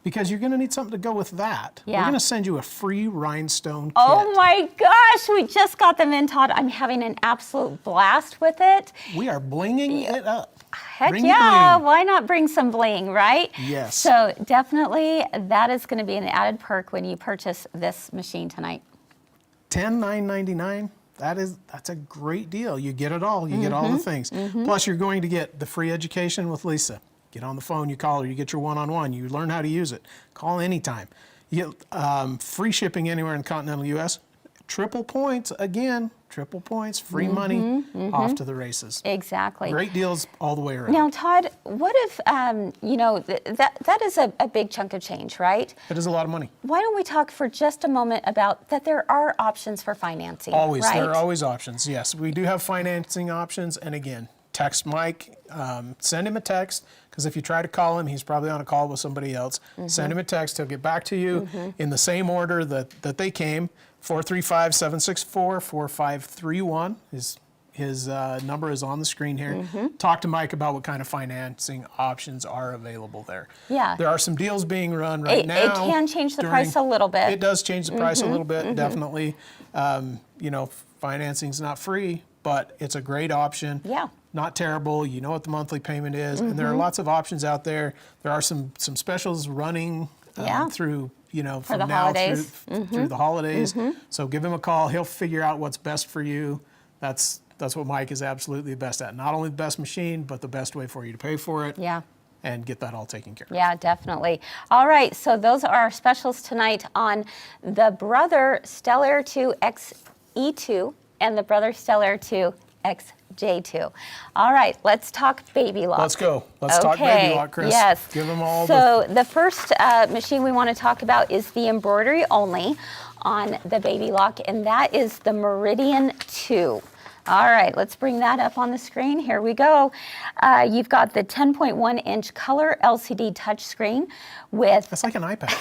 because you're going to need something to go with that, Yeah. we're going to send you a free rhinestone kit. Oh my gosh, we just got them in, Todd. I'm having an absolute blast with it. We are blinging it up. Heck Bring the yeah, bling. why not bring some bling, right? Yes. So definitely that is going to be an added perk when you purchase this machine tonight. $10,999. That's a great deal. You get it all. You get all the things. Plus, you're going to get the free education with Lisa. Get on the phone, you call her, you get your one-on-one, you learn how to use it. Call anytime. You get free shipping anywhere in the continental U.S. Triple points, again, triple points, free money, off to the races. Exactly. Great deals all the way around. Now, Todd, what if, you know, that is a big chunk of change, right? It is a lot of money. Why don't we talk for just a moment about that there are options for financing, Always, right? there are always options. Yes, we do have financing options. And again, text Mike, send him a text, because if you try to call him, he's probably on a call with somebody else. Send him a text, he'll get back to you in the same order that they came. 435-764-4531. His number is on the screen here. Talk to Mike about what kind of financing options are available there. Yeah. There are some deals being run right now. It can change the price a little bit. It does change the price a little bit, definitely. You know, financing's not free, but it's a great option. Yeah. Not terrible. You know what the monthly payment is, and there are lots of options out there. There are some specials running through, you know, For from the now holidays. through the holidays. So give him a call. He'll figure out what's best for you. That's what Mike is absolutely the best at. Not only the best machine, but the best way for you to pay for it. Yeah. And get that all taken care of. Yeah, definitely. All right, so those are our specials tonight on the Brother Stellaire 2 XE2 and the Brother Stellaire 2 XJ2. All right, let's talk baby lock. Let's go. Let's talk baby lock, Chris. Yes. Give them all So the first machine we want to talk about is the embroidery only on the baby lock, and that is the Meridian 2. All right, let's bring that up on the screen. Here we go. You've got the 10.1-inch color LCD touchscreen with... That's like an iPad.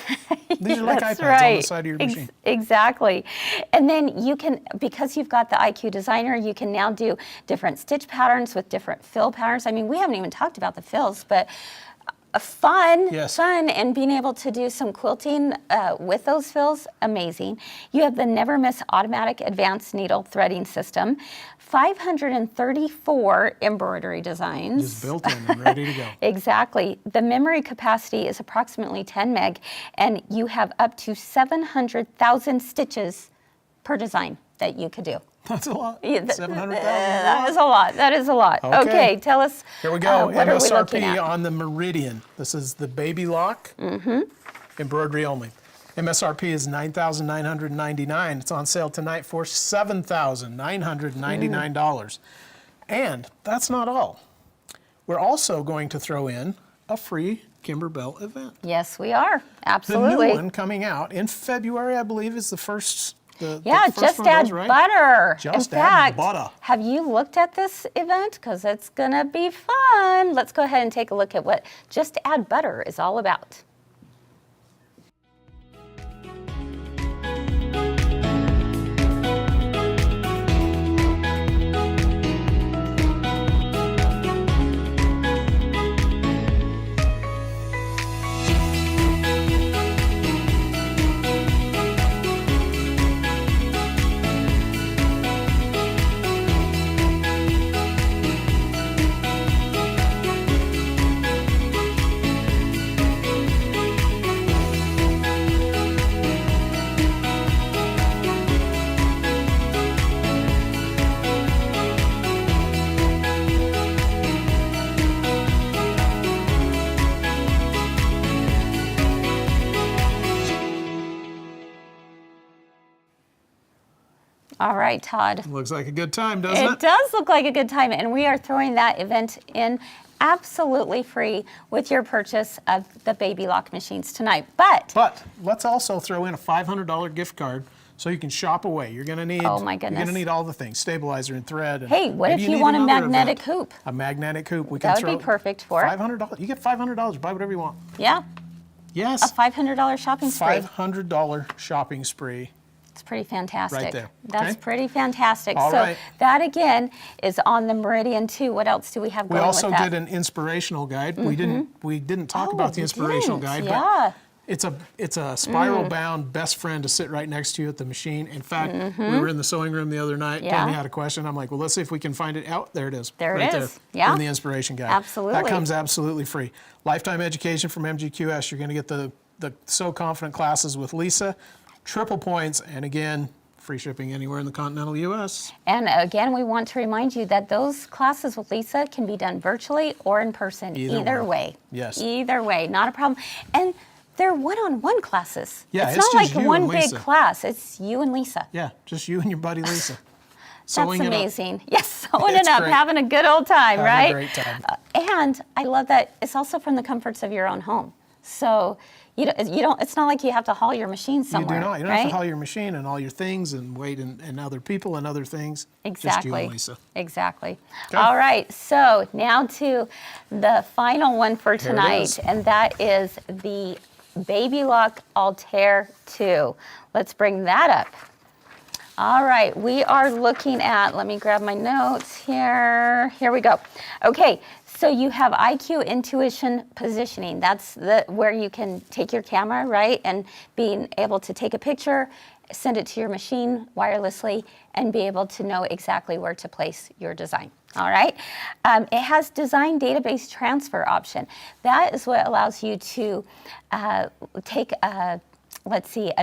These are like That's iPads right. on the side of your machine. Exactly. And then you can, because you've got the IQ Designer, you can now do different stitch patterns with different fill patterns. I mean, we haven't even talked about the fills, but fun, and being able to do some quilting with those fills, amazing. You have the Never Miss Automatic Advanced Needle Threading System, 534 embroidery designs. Just built in and ready to go. Exactly. The memory capacity is approximately 10 meg, and you have up to 700,000 stitches per design that you could do. That's a lot. 700,000. That is a lot. That is a lot. Okay, tell us. Here we go. What are we looking MSRP at? on the Meridian. This is the baby lock. Embroidery only. MSRP is $9,999. It's on sale tonight for $7,999. And that's not all. We're also going to throw in a free Kimberbell event. Yes, we are. Absolutely. The new one coming out in February, I believe, is the first. Yeah, just add butter. Just In add fact, butter. have you looked at this event? Because it's going to be fun. Let's go ahead and take a look at what Just Add Butter is all about. All right, Todd. Looks like a good time, doesn't it? It does look like a good time, and we are throwing that event in absolutely free with your purchase of the Baby Lock machines tonight. But let's also throw in a $500 gift card so you can shop away. You're going to need, oh my goodness, you're going to need all the things, stabilizer and thread. And hey, what if maybe you want a another magnetic event. hoop? A magnetic hoop. We can That throw would be perfect for it. $500. You get $500. Buy whatever you want. Yeah, Yes. a $500 shopping spree. $500 shopping spree. It's pretty fantastic. Right there. That's Okay. pretty fantastic. All so right. that again is on the Meridian too. What else do we have We going also with that? did an inspirational guide. We didn't talk Oh, about the we inspirational didn't. guide, Yeah. but it's a spiral bound best friend to sit right next to you at the machine. In fact, we were in the sewing room the other night. Yeah. Tammy had a question. I'm like, well, let's see if we can find it out. There it is. There it right is. There, Yeah. in the inspiration guide. Absolutely. That comes absolutely free. Lifetime education from MGQS. You're going to get the So Confident classes with Lisa, triple points, and again, free shipping anywhere in the continental U.S. And again, we want to remind you that those classes with Lisa can be done virtually or in person. Either way. Yes. Either way, not a problem. And they're one-on-one classes. Yeah, it's it's not just like you one and big Lisa. class. It's you and Lisa. Yeah, just you and your buddy Lisa. That's Sewing it up. amazing. Yes, sewing It's it up, great. having a good old time, Having a right? great time. And I love that it's also from the comforts of your own home. So you don't. It's not like you have to haul your machine somewhere. You do not. You don't right? have to haul your machine and all your things and wait and other people and other things. Exactly. Just you and Lisa. Exactly. Okay. All right. So now to the final one for There it tonight, is. and that is the Baby Lock Altair 2. Let's bring that up. All right, we are looking at, let me grab my notes here. Here we go. Okay, so you have IQ intuition positioning. That's where you can take your camera, right, and being able to take a picture, send it to your machine wirelessly, and be able to know exactly where to place your design. All right. It has design database transfer option. That is what allows you to take a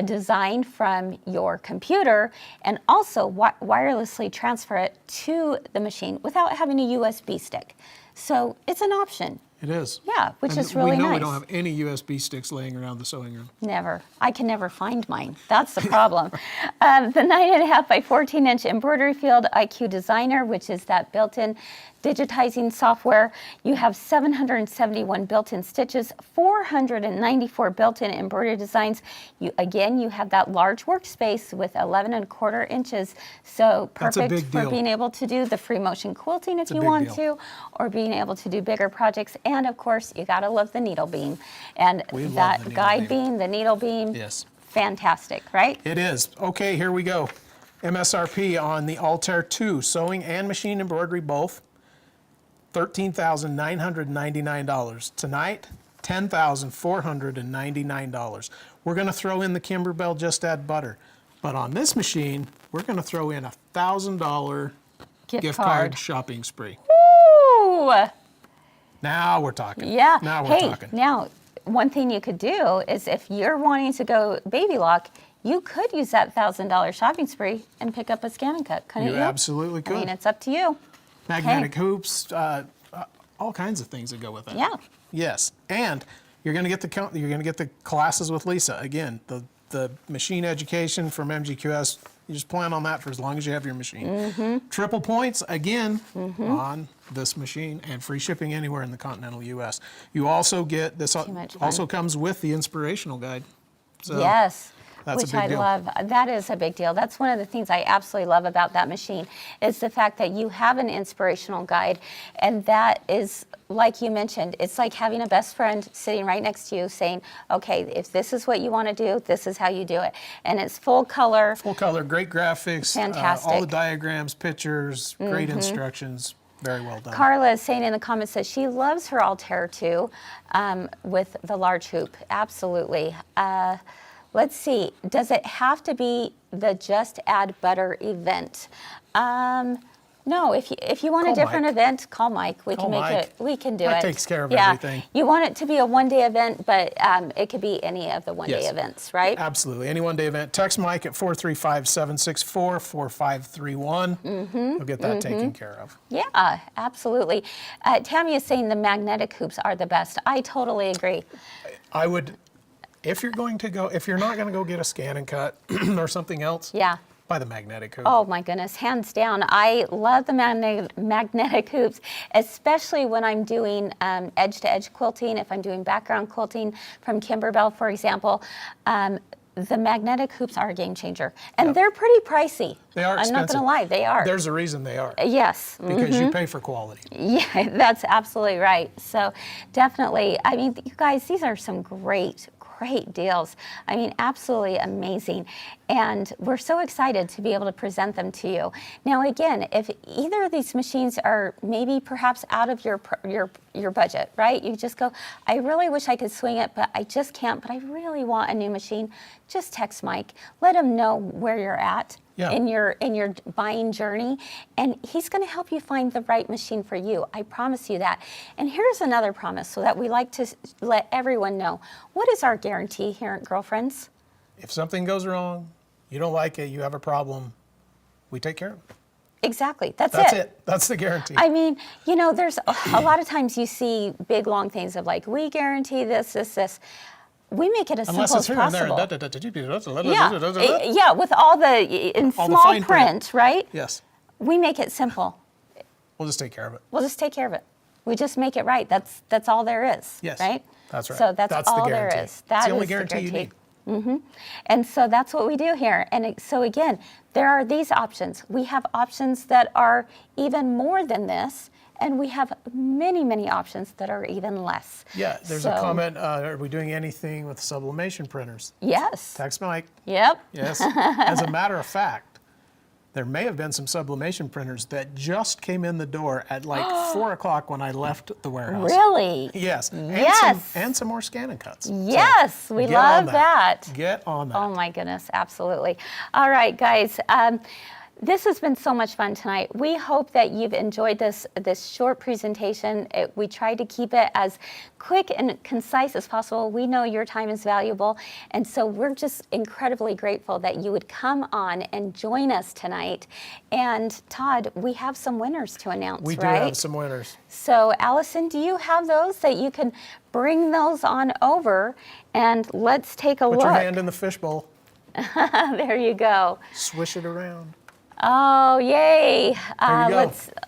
design from your computer and also wirelessly transfer it to the machine without having a USB stick. So it's an option. It is. Yeah, which And is really we know nice. we don't have any USB sticks laying around the sewing room. Never. I can never find mine. That's the problem. The 9.5 by 14-inch embroidery field IQ Designer, which is that built-in digitizing software. You have 771 built-in stitches, 494 built-in embroidery designs. You have that large workspace with 11.25 inches. So That's a perfect big for deal. being able to do the free motion quilting if a you big want deal. to, or being able to do bigger projects. And of course, you gotta love the needle beam. And We love the that needle guide beam. beam, the needle beam, Yes. fantastic, right? It is. Okay, here we go. MSRP on the Altair 2, sewing and machine embroidery both, $13,999. Tonight, $10,499. We're going to throw in the Kimberbell Just Add Butter. But on this machine, we're going to throw in a $1,000 gift card shopping spree. Ooh, Now we're talking. yeah. Now we're Hey, talking. now, one thing you could do is if you're wanting to go Baby Lock, you could use that $1,000 shopping spree and pick up a scan and cut, couldn't you? You absolutely I mean, could. it's up to you. Magnetic hoops, all kinds of things that go with that. Yeah. Yes, and you're going to get the classes with Lisa again. The machine education from MGQS. You just plan on that for as long as you have your machine. Mm-hmm. Triple points again on this machine, and free shipping anywhere in the continental U.S. You also get this. much fun. Also comes with the inspirational guide. So Yes. that's a Which big I deal. love. That is a big deal. That's one of the things I absolutely love about that machine is the fact that you have an inspirational guide, and that is, like you mentioned, it's like having a best friend sitting right next to you saying, okay, if this is what you want to do, this is how you do it. And it's full color. Full color, great graphics. Fantastic. All the diagrams, pictures, great instructions. Very well done. Carla is saying in the comments that she loves her Altair too, with the large hoop. Absolutely. Let's see. Does it have to be the Just Add Butter event? No. If you want Call a different Mike. event, call Mike. We Call can make Mike. it. We can do Mike it. takes care of yeah. everything. You want it to be a one-day event, but it could be any of the one-day Yes. events, right? Absolutely. Any one-day event. Text Mike at 435-764-4531. We'll get that taken care of. Yeah, absolutely. Tammy is saying the magnetic hoops are the best. I totally agree. I would, if you're not going to go get a scan and cut or something else, Yeah. By the magnetic hoop. Oh my goodness, hands down. I love the magnetic hoops, especially when I'm doing edge-to-edge quilting, if I'm doing background quilting from Kimberbell, for example. The magnetic hoops are a game changer. And they're pretty pricey. They are expensive. I'm not going to lie, they are. There's a reason they are. Yes. Because you pay for quality. Yeah, that's absolutely right. So definitely, I mean, you guys, these are some great deals. I mean, absolutely amazing. And we're so excited to be able to present them to you. Now, again, if either of these machines are maybe perhaps out of your budget, right? You just go, I really wish I could swing it, but I just can't, but I really want a new machine. Just text Mike. Let him know where you're at. Yeah. in your buying journey, and he's going to help you find the right machine for you. I promise you that. And here's another promise so that we like to let everyone know. What is our guarantee here at Girlfriends? If something goes wrong, you don't like it, you have a problem, we take care of it. Exactly. That's it. That's the guarantee. I mean, you know, there's a lot of times you see big long things of like, we guarantee this. We make it as Unless simple it's as here and there. possible. Yeah. Yeah, with all the small fine print, right? Yes. We make it simple. We'll just take care of it. We'll just take care of it. We just make it right. That's all there is. Yes. Right? That's right. So that's all the there guarantee. is. That it's the only is guarantee you need. And so that's what we do here. And so again, there are these options. We have options that are even more than this, and we have many options that are even less. Yeah, there's a comment, are we doing anything with sublimation printers? Yes. Text Mike. Yep. Yes. As a matter of fact, there may have been some sublimation printers that just came in the door at like 4 o'clock when I left the warehouse. Really? Yes. Yes. And some more scan and cuts. Yes, we get love on that. Get on that. Oh my goodness, absolutely. All right, guys. This has been so much fun tonight. We hope that you've enjoyed this short presentation. We tried to keep it as quick and concise as possible. We know your time is valuable, and so we're just incredibly grateful that you would come on and join us tonight. And Todd, we have some winners to announce, We do right? have some winners. So Allison, do you have those that you can bring those on over, and let's take a look. Put your hand in the fishbowl. There you go. Swish it around. Oh, yay. There you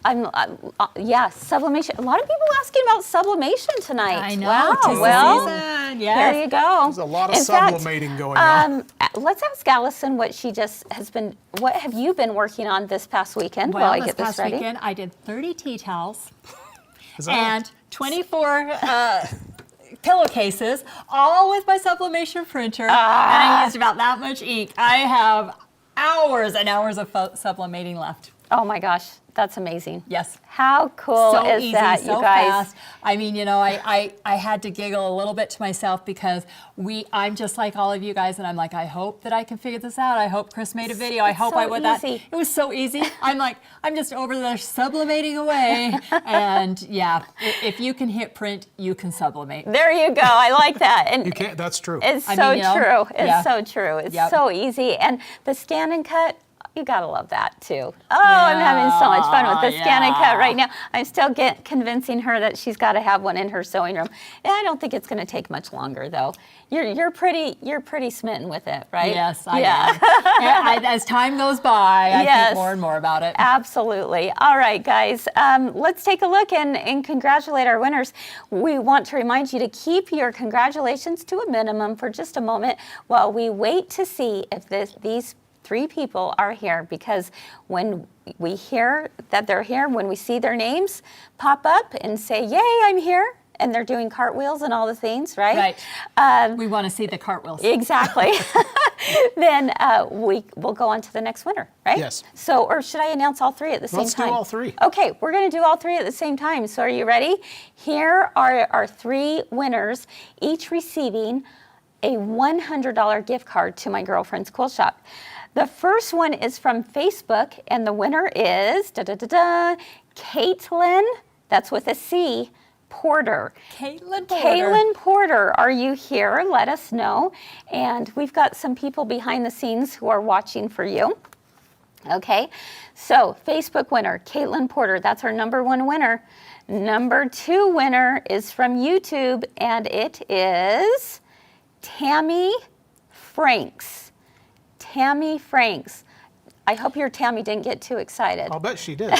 go. Yeah, sublimation. A lot of people asking about sublimation tonight. I know. Wow, 'Tis the well, season. Yes. there you go. There's a lot of In fact, sublimating going on. Let's ask Allison what she just has been, what have you been working on this past weekend while I this get this past ready? weekend, I did 30 tea towels Is that and 24 pillowcases, all with my sublimation printer, and I used about that much ink. I have hours and hours of sublimating left. Oh my gosh, that's amazing. Yes. How cool So is easy, that, so you guys? fast. I mean, you know, I had to giggle a little bit to myself because I'm just like all of you guys, and I'm like, I hope that I can figure this out. I hope Chris made a video. I hope so I would that. easy. It was so easy. I'm like, I'm just over there sublimating away. And yeah, if you can hit print, you can sublimate. There you go. I like that. And You can't, that's true. it's I so mean, you know, true. It's yeah. so true. It's Yep. so easy. And the scan and cut, you gotta love that too. Oh, I'm having so much fun with the scan and cut right now. I'm still convincing her that she's got to have one in her sewing room. And I don't think it's going to take much longer though. You're pretty smitten with it, right? Yes, I am. As time goes by, I Yes. think more and more about it. Absolutely. All right, guys, let's take a look and congratulate our winners. We want to remind you to keep your congratulations to a minimum for just a moment while we wait to see if these 3 people are here, because when we hear that they're here, when we see their names pop up and say, yay, I'm here, and they're doing cartwheels and all the things, right? Right. We want to see the cartwheels. Exactly. Then we'll go on to the next winner, right? Yes. So, or should I announce all 3 at the same Let's do time? all 3. Okay, we're going to do all 3 at the same time. So are you ready? Here are our 3 winners, each receiving a $100 gift card to my girlfriend's quilt shop. The first one is from Facebook, and the winner is Caitlin, that's with a C, Porter. Caitlin Porter. Caitlin Porter, are you here? Let us know. And we've got some people behind the scenes who are watching for you. Okay, so Facebook winner, Caitlin Porter, that's our number 1 winner. Number 2 winner is from YouTube, and it is Tammy Franks. Tammy Franks. I hope your Tammy didn't get too excited. I'll bet she did.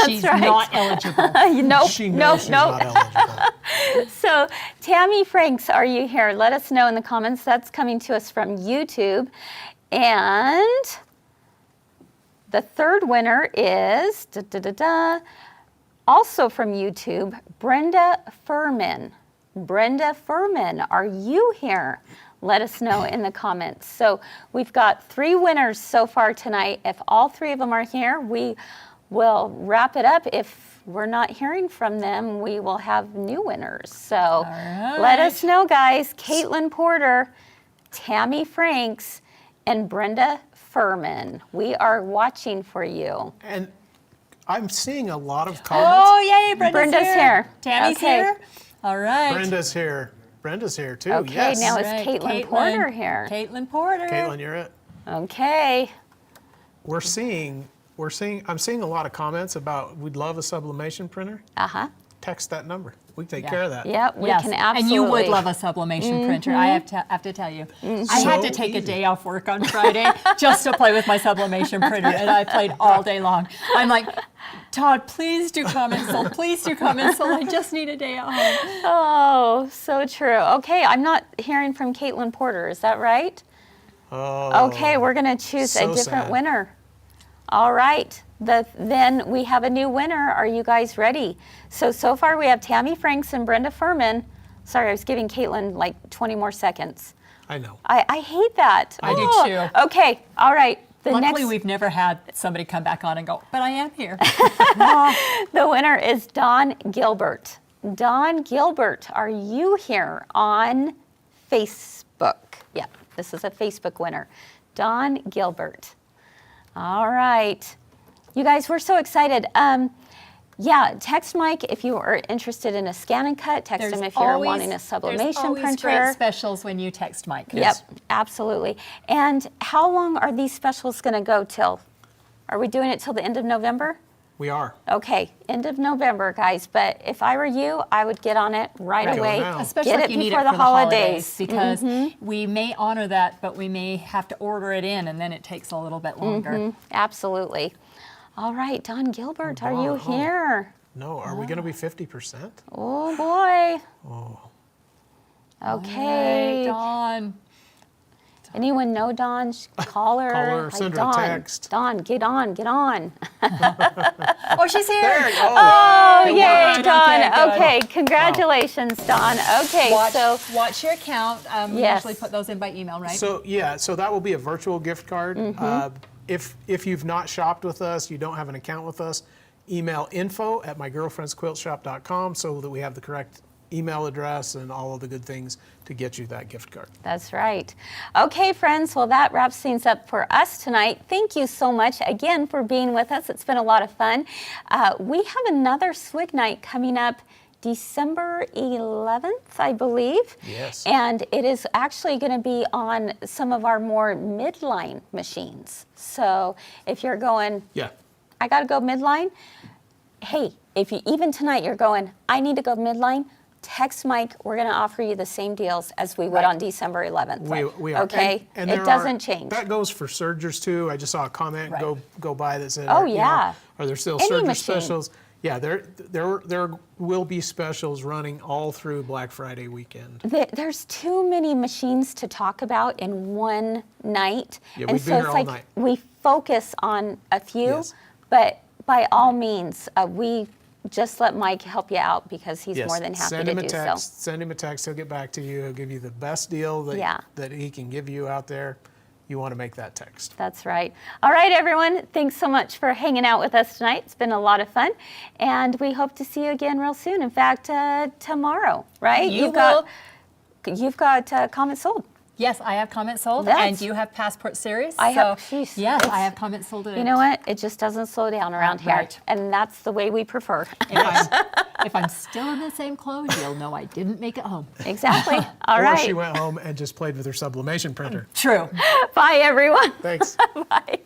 She's not eligible. Nope, She knows she's not eligible. So, Tammy Franks, are you here? Let us know in the comments. That's coming to us from YouTube. And the third winner is, also from YouTube, Brenda Furman. Brenda Furman, are you here? Let us know in the comments. So we've got 3 winners so far tonight. If all 3 of them are here, we will wrap it up. If we're not hearing from them, we will have new winners. So let us know, guys. Caitlin Porter, Tammy Franks, and Brenda Furman. We are watching for you. And I'm seeing a lot of comments. Oh, yay, Brenda's here. Tammy's Okay. here. All right. Brenda's here. Brenda's here too. Okay, yes. now is Right, Caitlin Porter here. Caitlin Porter. Caitlin, you're it. Okay. I'm seeing a lot of comments about we'd love a sublimation printer. Uh-huh. Text that number. We can take Yeah. care of that. Yep, we Yes, can absolutely. and you would love a sublimation printer. I have to tell you. I had to So take a easy. day off work on Friday just to play with my sublimation printer, and I played all day long. I'm like, Todd, please do come install. Please do come install. I just need a day at home. Oh, so true. Okay, I'm not hearing from Caitlin Porter. Is that right? Oh. Okay, we're going to choose a so different sad. winner. All right. Then we have a new winner. Are you guys ready? So far we have Tammy Franks and Brenda Furman. Sorry, I was giving Caitlin like 20 more seconds. I know. I hate that. I do Oh, too. Okay, all right. The Luckily, next, we've never had somebody come back on and go, but I am here. the winner is Dawn Gilbert. Dawn Gilbert, are you here on Facebook? Yeah, this is a Facebook winner. Dawn Gilbert. All right. You guys, we're so excited. Yeah, text Mike if you are interested in a scan and cut. Text him if you're wanting a sublimation there's always printer. great specials when you text Mike. Yep, absolutely. And how long are these specials going to go till? Are we doing it till the end of November? We are. Okay, end of November, guys. But if I were you, I would get on it right Go away. now. Especially Get if it you need before it the for the holidays. because we may honor that, but we may have to order it in, and then it takes a little bit longer. Absolutely. All right, Dawn Gilbert, are you Dawn, oh. here? No, are we going to be 50%? Oh boy. Oh. Okay. Hey, Dawn. Anyone know Dawn? Call her. Call her, send her a Dawn, text. Dawn, get on, get on. Oh, she's here. There you go. Oh, yay, good, Dawn. okay, good. Okay, congratulations, Dawn. Okay, so Watch your account. We Yes. usually put those in by email, right? So that will be a virtual gift card. If you've not shopped with us, you don't have an account with us, email info@mygirlfriendsquiltshop.com so that we have the correct email address and all of the good things to get you that gift card. that's right. Okay, friends, well, that wraps things up for us tonight. Thank you so much again for being with us. It's been a lot of fun. We have another Swig Night coming up December 11th, I believe. Yes. And it is actually going to be on some of our more midline machines. So if you're going, Yeah. I got to go midline. Hey, if you even tonight you're going, I need to go midline, text Mike. We're going to offer you the same deals as we would on December 11th. We are. Okay, And it there doesn't change. That goes for sergers too. I just saw a comment go by that said, Oh, you know, yeah. are there still Any serger machine. specials? Yeah, there will be specials running all through Black Friday weekend. There's too many machines to talk about in one night. Yeah, and we've so been it's here all like night. we focus on a few, Yes. but by all means, we just let Mike help you out because he's Yes. more than happy Send to him a do text. so. Send him a text. He'll get back to you. He'll give you the best deal that he can give you out there. You want to make that text. That's right. All right, everyone. Thanks so much for hanging out with us tonight. It's been a lot of fun. And we hope to see you again real soon. In fact, tomorrow, right? You've got comments sold. Yes, I have comments sold, That's- and you have Passport Series. I have- So, jeez, yes, it's- I have comments sold. You know what? It just doesn't slow down around here. Right. And that's the way we prefer. If I'm still in the same clothes, you'll know I didn't make it home. Exactly. All Or she right. went home and just played with her sublimation printer. True. Bye, everyone. Thanks. Bye.